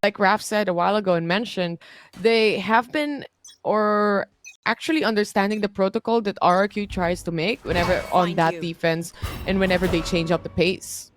Raph said a while ago and mentioned, they have been, or actually understanding the protocol that RRQ tries to make whenever on that defense and whenever they change up the pace.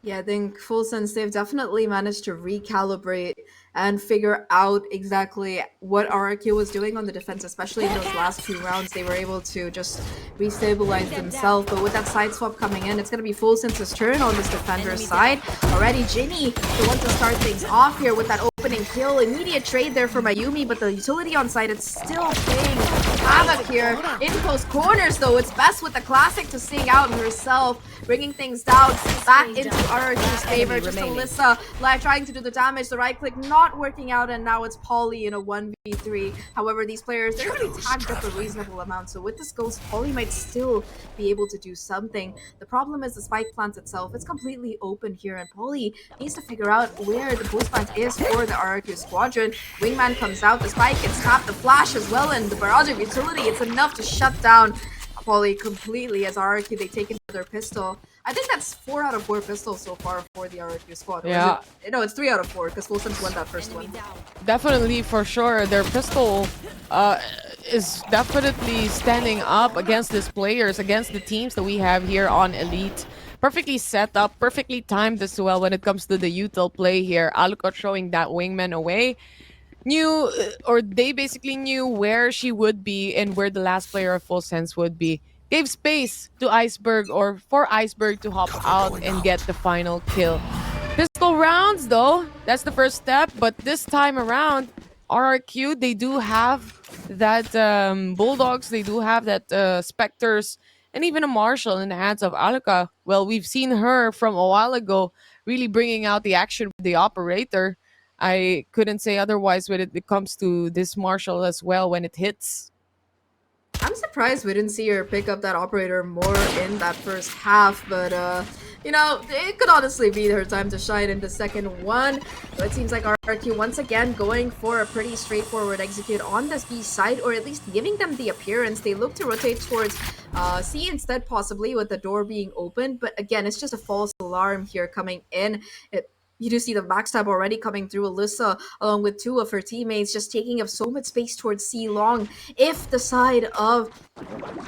Yeah, I think FULLSENSE, they've definitely managed to recalibrate and figure out exactly what RRQ was doing on the defense, especially in those last few rounds. They were able to just restabilize themselves. But with that side swap coming in, it's going to be FULLSENSE's turn on this defender's side. Already Ginny, the one to start things off here with that opening kill. Immediate trade there for Mayumi, but the utility on site, it's still playing havoc here. In close corners, though, it's best with the classic to sing out herself, bringing things down back into RRQ's favor. Just Alyssa like trying to do the damage, the right click not working out, and now it's Polly in a 1v3. However, these players, they're going to be tagged up a reasonable amount, so with this ghost, Polly might still be able to do something. The problem is the spike plant itself. It's completely open here, and Polly needs to figure out where the boost plant is for the RRQ squadron. Wingman comes out, the spike gets tapped, the flash as well, and the barrage of utility, it's enough to shut down Polly completely as RRQ, they take another pistol. I think that's 4 out of 4 pistols so far for the RRQ squad. Yeah. No, it's 3 out of 4 because FULLSENSE won that first one. Definitely, for sure. Their pistol is definitely standing up against these players, against the teams that we have here on Elite. Perfectly set up, perfectly timed as well when it comes to the util play here. Alucard showing that wingman away. They basically knew where she would be and where the last player of FULLSENSE would be. Gave space to Iceberg or for Iceberg to hop out and get the final kill. Pistol rounds though, that's the first step, but this time around, RRQ, they do have that Bulldogs, they do have that Spectres, and even a Marshal in the hands of Aluka. Well, we've seen her from a while ago really bringing out the action with the Operator. I couldn't say otherwise when it comes to this Marshal as well when it hits. I'm surprised we didn't see her pick up that Operator more in that first half, but you know, it could honestly be her time to shine in the second one. But it seems like RRQ once again going for a pretty straightforward execute on this B side, or at least giving them the appearance. They look to rotate towards C instead, possibly with the door being open, but again, it's just a false alarm here coming in. You do see the backstab already coming through. Alyssa, along with 2 of her teammates, just taking up so much space towards C long. If the side of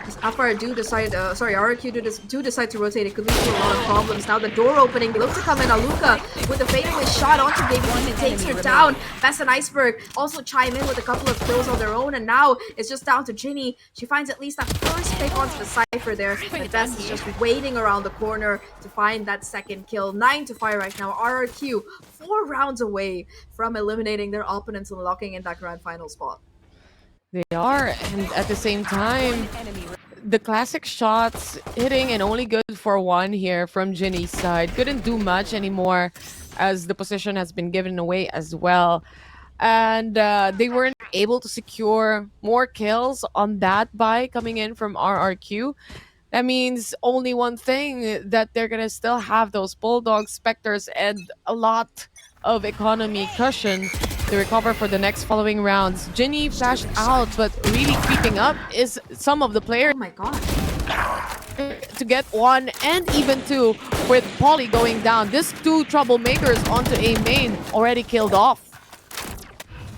Sapphire RRQ do decide to rotate, it could lead to a lot of problems. Now the door opening, they look to come in. Aluka with a fatalist shot onto Baby, he takes her down. Bess and Iceberg also chime in with a couple of kills on their own, and now it's just down to Ginny. She finds at least that first pick onto the Cypher there, but Bess is just waiting around the corner to find that second kill. 9-5 right now. RRQ 4 rounds away from eliminating their opponents and locking in that grand final spot. They are, and at the same time, the classic shots hitting and only good for 1 here from Ginny's side. Couldn't do much anymore as the position has been given away as well. And they weren't able to secure more kills on that buy coming in from RRQ. That means only one thing, that they're gonna still have those Bulldogs, Spectres, and a lot of economy cushion to recover for the next following rounds. Ginny flashed out, but really creeping up is some of the players. Oh my god. To get 1 and even 2 with Polly going down. This 2 troublemakers onto A main already killed off.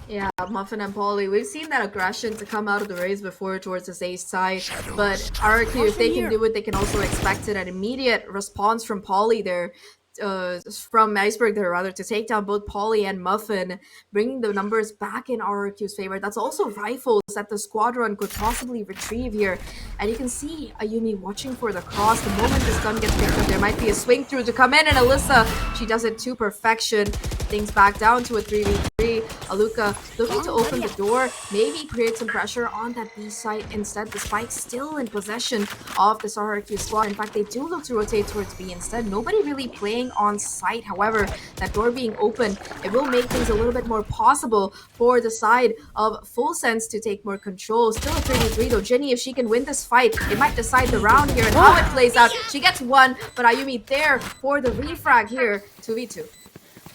Yeah, Muffin and Polly, we've seen that aggression to come out of the race before towards the A side, but RRQ, if they can do it, they can also expect an immediate response from Polly there, from Iceberg there rather, to take down both Polly and Muffin, bringing the numbers back in RRQ's favor. That's also rifles that the squadron could possibly retrieve here, and you can see Ayumi watching for the cross. The moment this gun gets picked up, there might be a swing through to come in, and Alyssa, she does it to perfection. Things back down to a 3v3. Aluka looking to open the door, maybe create some pressure on that B side. Instead, the Spike's still in possession of this RRQ squad. In fact, they do look to rotate towards B instead. Nobody really playing on site. However, that door being open, it will make things a little bit more possible for the side of FULLSENSE to take more control. Still a 3v3 though. Ginny, if she can win this fight, it might decide the round here and how it plays out. She gets 1, but Ayumi there for the refrag here. 2v2.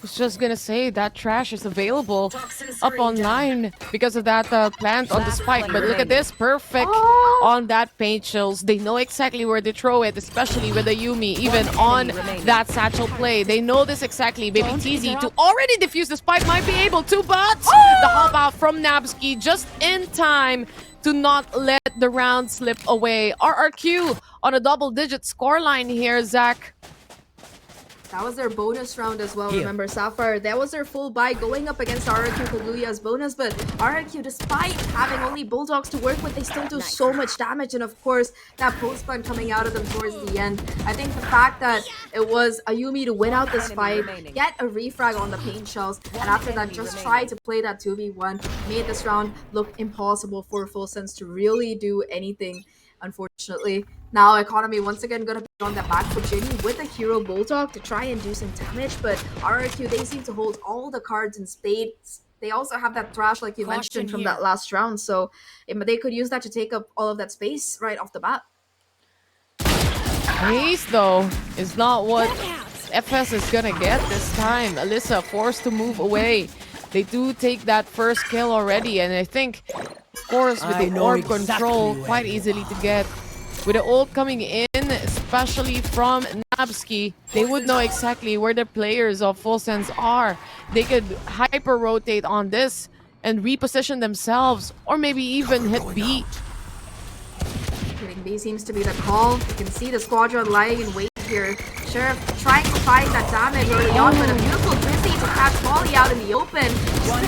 was just gonna say that trash is available up online because of that plant on the spike. But look at this, perfect on that paint chills. They know exactly where to throw it, especially with the Yumi, even on that satchel play. They know this exactly. Baby TZ to already defuse the spike might be able to, but the hop out from Nabsky just in time to not let the round slip away. RRQ on a double-digit scoreline here, Zach. That was their bonus round as well. Remember, Sapphire, that was their full buy going up against RRQ Kaguya's bonus, but RRQ, despite having only Bulldogs to work with, they still do so much damage, and of course, that post-stun coming out of them towards the end. I think the fact that it was Ayumi to win out this fight, get a refrag on the paint shells, and after that, just try to play that 2v1, made this round look impossible for FULLSENSE to really do anything, unfortunately. Now, Economy once again gonna be on that back foot journey with a hero Bulldog to try and do some damage, but RRQ, they seem to hold all the cards in spades. They also have that thrash, like you mentioned, from that last round, so they could use that to take up all of that space right off the bat. Haze, though, is not what FS is gonna get this time. Alyssa forced to move away. They do take that first kill already, and I think, of course, with the orb control, quite easily to get. With the ult coming in, especially from Nabsky, they would know exactly where the players of FULLSENSE are. They could hyper-rotate on this and reposition themselves, or maybe even hit B. Hitting B seems to be the call. You can see the squadron lying in wait here. Sheriff trying to find that damage early on, but a beautiful Drizzy to catch Molly out in the open.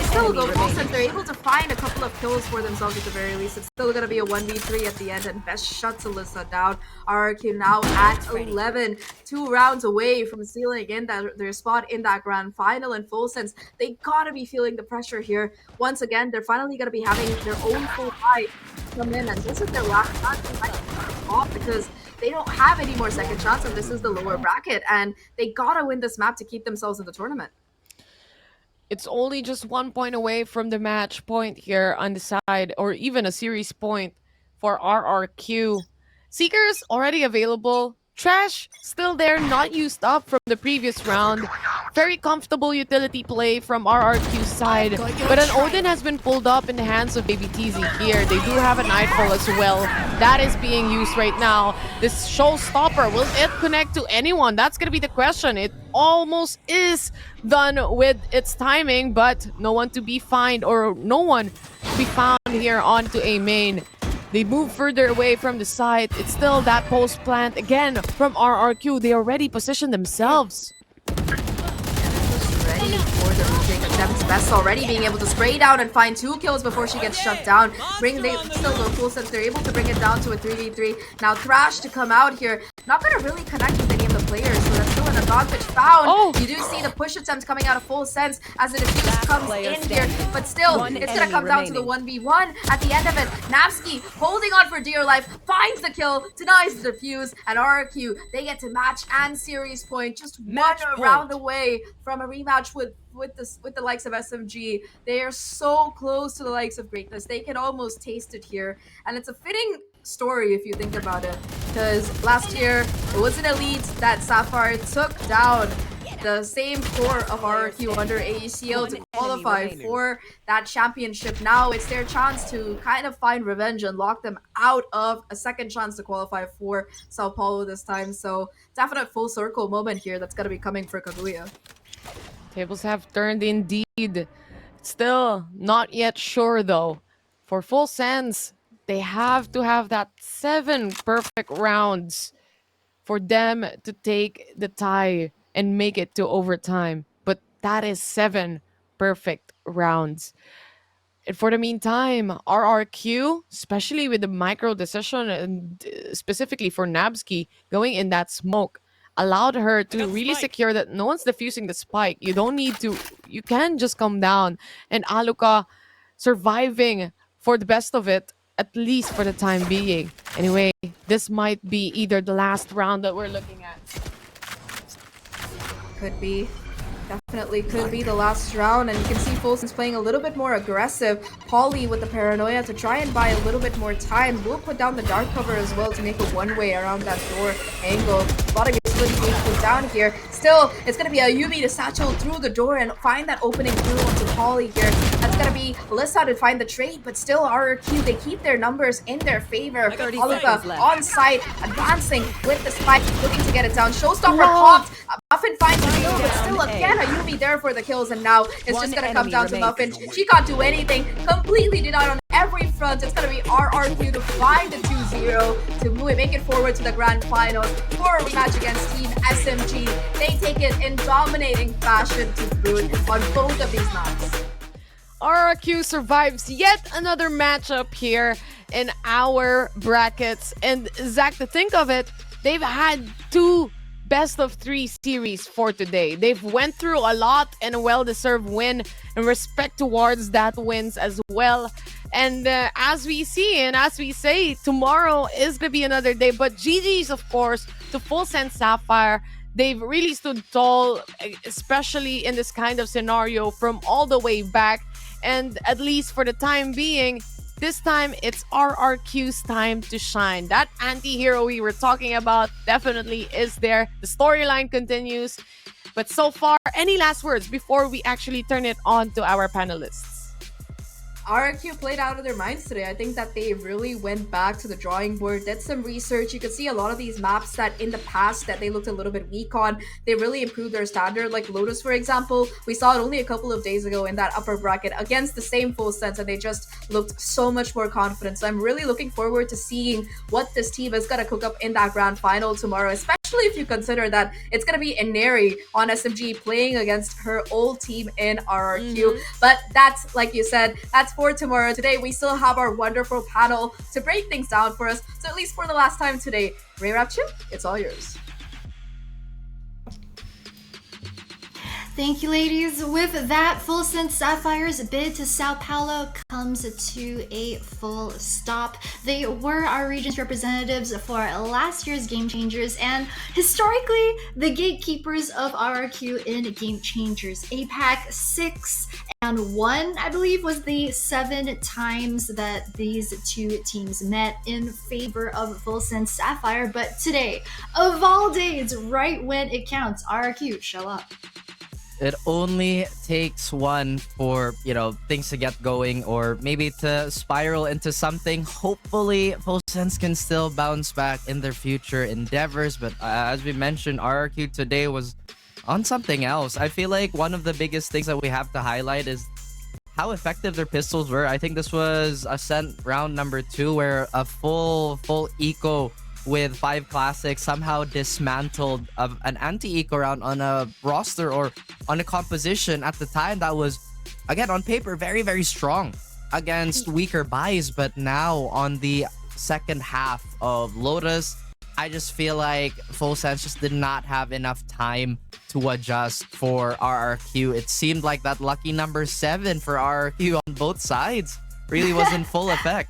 Still, though, FULLSENSE, they're able to find a couple of kills for themselves at the very least. It's still going to be a 1v3 at the end, and Best shuts Alyssa down. RRQ now at 11, 2 rounds away from sealing in their spot in that grand final, and FULLSENSE, they gotta be feeling the pressure here. Once again, they're finally gonna be having their own full fight come in, and this is their last chance off because they don't have any more second shots, and this is the lower bracket, and they gotta win this map to keep themselves in the tournament. It's only just 1 point away from the match point here on the side, or even a series point for RRQ. Seekers already available. Trash still there, not used up from the previous round. Very comfortable utility play from RRQ's side. But an Odin has been pulled up in the hands of Baby TZ here. They do have a Nightfall as well. That is being used right now. This showstopper, will it connect to anyone? That's going to be the question. It almost is done with its timing, but no one to be found, or no one to be found here onto A main. They move further away from the site. It's still that post plant again from RRQ. They already positioned themselves. Ready for the retake attempts. Best already being able to spray down and find 2 kills before she gets shut down. Still though, FULLSENSE, they're able to bring it down to a 3v3. Now Thrash to come out here. Not gonna really connect with any of the players, so that's still an advantage found. You do see the push attempt coming out of FULLSENSE as the defuse comes in here, but still, it's gonna come down to the 1v1 at the end of it. Nabsky holding on for dear life, finds the kill, denies the defuse, and RRQ, they get to match and series point, just one round away from a rematch with the likes of SMG. They are so close to the likes of greatness. They can almost taste it here, and it's a fitting story if you think about it, because last year it was an elite that Sapphire took down the same core of RRQ under AECL to qualify for that championship. Now it's their chance to kind of find revenge and lock them out of a second chance to qualify for Sao Paulo this time. So definite full circle moment here that's going to be coming for Kaguya. Tables have turned indeed. Still not yet sure though. For FULLSENSE, they have to have that 7 perfect rounds for them to take the tie and make it to overtime. But that is 7 perfect rounds. And for the meantime, RRQ, especially with the micro decision, and specifically for Nabsky, going in that smoke, allowed her to really secure that no one's defusing the spike. You don't need to, you can just come down. And Aluka surviving for the best of it, at least for the time being. Anyway, this might be either the last round that we're looking at. Could be. Definitely could be the last round, and you can see FULLSENSE playing a little bit more aggressive. Polly with the paranoia to try and buy a little bit more time. Will put down the dark cover as well to make a one-way around that door angle. A lot of utility goes down here. Still, it's gonna be a Yumi to satchel through the door and find that opening through onto Polly here. That's gonna be Alyssa to find the trade, but still RRQ, they keep their numbers in their favor. 30 Oliva seconds left. on site, advancing with the spike, looking to get it down. Showstopper popped. Muffin finds the kill, but still again a Yumi there for the kills, and now it's One just gonna come enemy down to remains. Muffin. She can't do anything. Completely denied on every front. It's gonna be RRQ to find the 2-0 to make it forward to the grand finals for a rematch against Team SMG. They take it in dominating fashion to boot on both of these maps. RRQ survives yet another matchup here in our brackets. And Zach, to think of it, they've had 2 best-of-3 series for today. They've went through a lot and a well-deserved win, and respect towards that wins as well. And as we see and as we say, tomorrow is going to be another day. But GG's, of course, to FULLSENSE Sapphire. They've really stood tall, especially in this kind of scenario from all the way back. And at least for the time being, this time it's RRQ's time to shine. That anti-hero we were talking about definitely is there. The storyline continues. But so far, any last words before we actually turn it on to our panelists? RRQ played out of their minds today. I think that they really went back to the drawing board, did some research. You could see a lot of these maps that in the past that they looked a little bit weak on, they really improved their standard. Like Lotus, for example, we saw it only a couple of days ago in that upper bracket against the same FULLSENSE, and they just looked so much more confident. So I'm really looking forward to seeing what this team is going to cook up in that grand final tomorrow, especially if you consider that it's going to be Ineri on SMG playing against her old team in RRQ. But that's, like you said, that's for tomorrow. Today, we still have our wonderful panel to break things down for us. So at least for the last time today, RRQ, it's all yours. Thank you, ladies. With that, FULLSENSE Sapphire's bid to Sao Paulo comes to a full stop. They were our region's representatives for last year's Game Changers, and historically, the gatekeepers of RRQ in Game Changers. APAC 6 and 1, I believe, was the 7 times that these two teams met in favor of FULLSENSE Sapphire. But today, of all days, right when it counts, RRQ show up. It only takes one for, things to get going or maybe to spiral into something. Hopefully, FULLSENSE can still bounce back in their future endeavors. But as we mentioned, RRQ today was on something else. I feel like one of the biggest things that we have to highlight is how effective their pistols were. I think this was Ascent round number 2 where a full eco with 5 classics somehow dismantled an anti-eco round on a roster or on a composition at the time that was, again, on paper, very, very strong against weaker buys. But now on the second half of Lotus, I just feel like FULLSENSE just did not have enough time to adjust for RRQ. It seemed like that lucky number 7 for RRQ on both sides really was in full effect.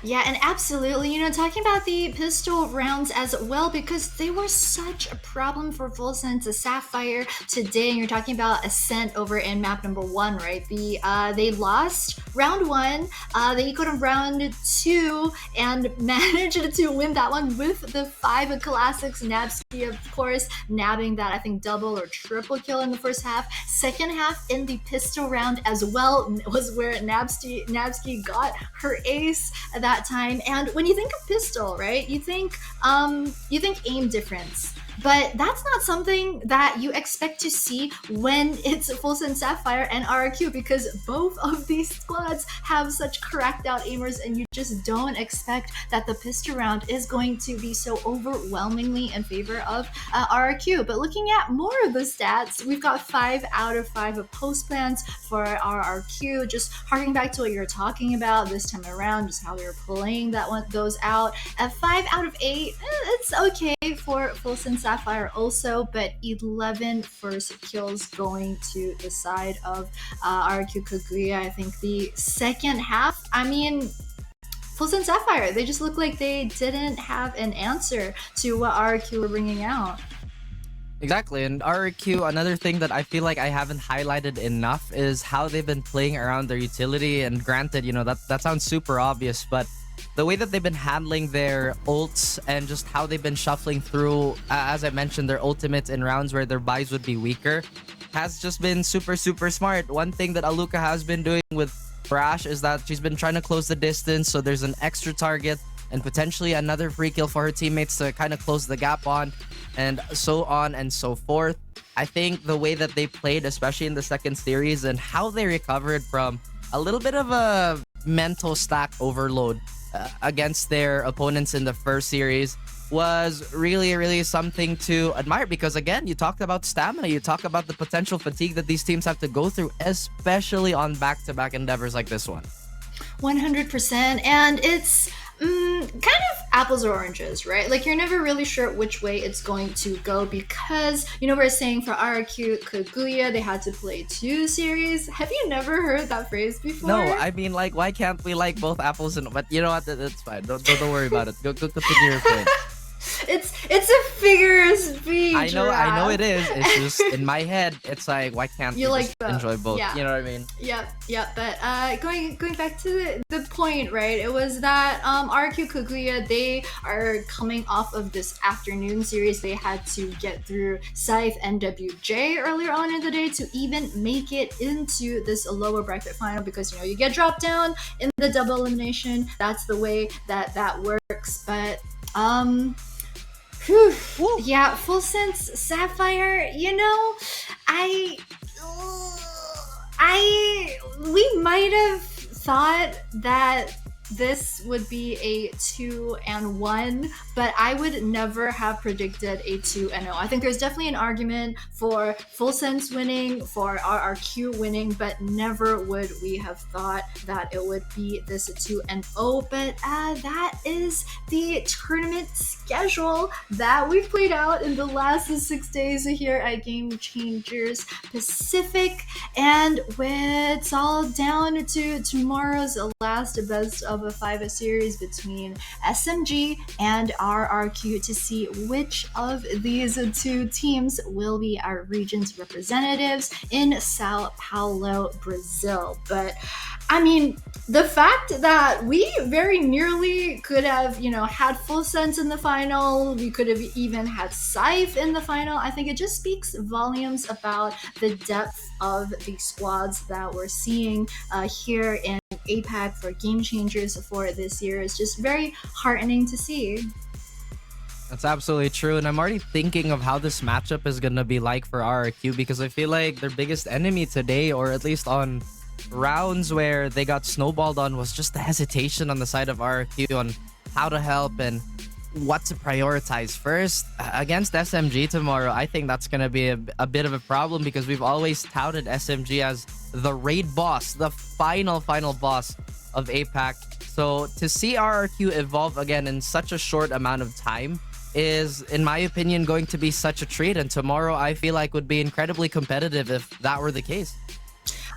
Yeah, and absolutely, talking about the pistol rounds as well, because they were such a problem for FULLSENSE Sapphire today. And you're talking about Ascent over in map number 1, right? They lost round 1, they ecoed on round 2, and managed to win that one with the 5 classics. Nabsky, of course, nabbing that, I think, double or triple kill in the first half. Second half in the pistol round as well was where Nabsky got her ace that time. And when you think of pistol, right, you think aim difference, but that's not something that you expect to see when it's FULLSENSE Sapphire and RRQ, because both of these squads have such cracked out aimers, and you just don't expect that the pistol round is going to be so overwhelmingly in favor of RRQ. But looking at more of the stats, we've got 5 out of 5 post plans for RRQ. Just harking back to what you're talking about this time around, just how we were playing those out. At 5 out of 8, it's okay for FULLSENSE Sapphire also, but 11 first kills going to the side of RRQ Kaguya. I think the second half, FULLSENSE Sapphire, they just look like they didn't have an answer to what RRQ were bringing out. Exactly. And RRQ, another thing that I feel like I haven't highlighted enough is how they've been playing around their utility. And granted, that sounds super obvious, but the way that they've been handling their ults and just how they've been shuffling through, as I mentioned, their ultimates in rounds where their buys would be weaker has just been super, super smart. One thing that Aluka has been doing with Brash is that she's been trying to close the distance, so there's an extra target and potentially another free kill for her teammates to kind of close the gap on, and so on and so forth. I think the way that they played, especially in the second series, and how they recovered from a little bit of a mental stack overload against their opponents in the first series was really, really something to admire, because again, you talked about stamina, you talk about the potential fatigue that these teams have to go through, especially on back-to-back endeavors like this one. 100%. And it's kind of apples or oranges, right? Like, you're never really sure which way it's going to go, because, we're saying for RRQ Kaguya, they had to play 2 series. Have you never heard that phrase before? No, I mean, like, why can't we like both apples and... But you know what? That's fine. Don't worry about it. Go continue your point. It's a figure of speech. I know it is. It's just in my head. It's like, why can't you like just both? enjoy both? Yeah. You know what I mean? Yep. But going back to the point, right? It was that RQ Kaguya, they are coming off of this afternoon series. They had to get through Scythe and WJ earlier on in the day to even make it into this lower bracket final, because you get dropped down in the double elimination. That's the way that works. But yeah, FULLSENSE Sapphire, we might have thought that this would be a 2-1, but I would never have predicted a 2-0. I think there's definitely an argument for FULLSENSE winning, for RRQ winning, but never would we have thought that it would be this 2-0. But that is the tournament schedule that we've played out in the last 6 days here at Game Changers Pacific, and it's all down to tomorrow's last best of a 5 series between SMG and RRQ to see which of these 2 teams will be our region's representatives in Sao Paulo, Brazil. But I mean, the fact that we very nearly could have, had FULLSENSE in the final, we could have even had Scythe in the final, I think it just speaks volumes about the depth of the squads that we're seeing here in APAC for Game Changers for this year. It's just very heartening to see. That's absolutely true, and I'm already thinking of how this matchup is gonna be like for RRQ, because I feel like their biggest enemy today, or at least on rounds where they got snowballed on, was just the hesitation on the side of RRQ on how to help and what to prioritize first. Against SMG tomorrow, I think that's going to be a bit of a problem, because we've always touted SMG as the raid boss, the final boss of APAC. So to see RRQ evolve again in such a short amount of time is, in my opinion, going to be such a treat. And tomorrow, I feel like, would be incredibly competitive if that were the case.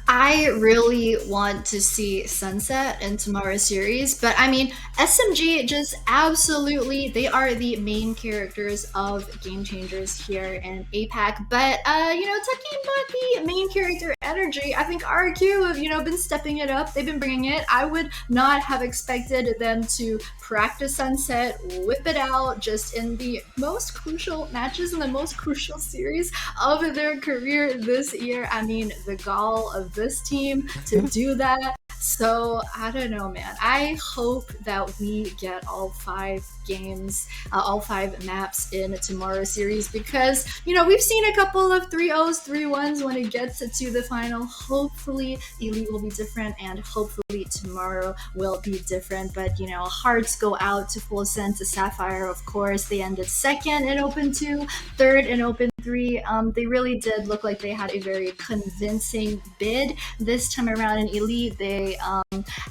I really want to see Sunset in tomorrow's series, but I mean, SMG just absolutely, they are the main characters of Game Changers here in APAC. But talking about the main character energy, I think RQ have been stepping it up. They've been bringing it. I would not have expected them to practice Sunset, whip it out just in the most crucial matches in the most crucial series of their career this year. I mean, the gall of this team to do that. So I don't know, man. I hope that we get all 5 games, all 5 maps in tomorrow's series, because we've seen a couple of 3-0s, 3-1s when it gets to the final. Hopefully Elite will be different, and hopefully tomorrow will be different. But hearts go out to FULLSENSE, to Sapphire, of course. They ended 2nd in Open 2, 3rd in Open 3. They really did look like they had a very convincing bid this time around in Elite. They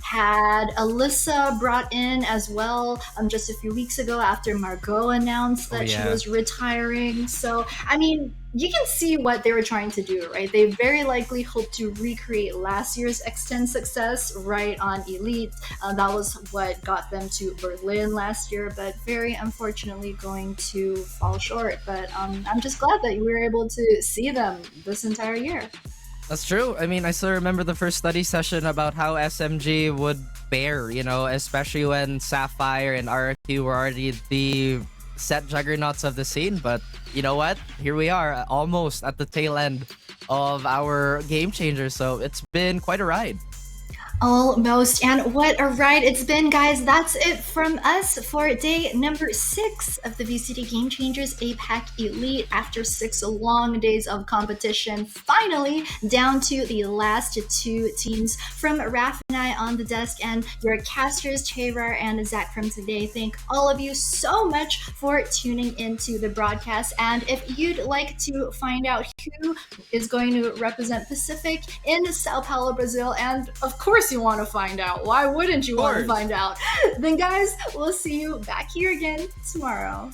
had Alyssa brought in as well just a few weeks ago after Margot announced that she was retiring. So I mean, you can see what they were trying to do, right? They very likely hope to recreate last year's X10 success, right, on Elite. That was what got them to Berlin last year, but very unfortunately going to fall short. But I'm just glad that we were able to see them this entire year. That's true. I mean, I still remember the first study session about how SMG would bear, especially when Sapphire and RRQ were already the set juggernauts of the scene. But you know what? Here we are, almost at the tail end of our game changer. So it's been quite a ride. Almost, and what a ride it's been, guys. That's it from us for day number 6 of the VCT Game Changers APAC Elite. After 6 long days of competition, finally down to the last 2 teams. From Raph and I on the desk, and your casters Chayrar and Zach from today. Thank all of you so much for tuning into the broadcast. And if you'd like to find out who is going to represent Pacific in Sao Paulo, Brazil, and of course you want to find out, why wouldn't you want to find out, then guys, we'll see you back here again tomorrow.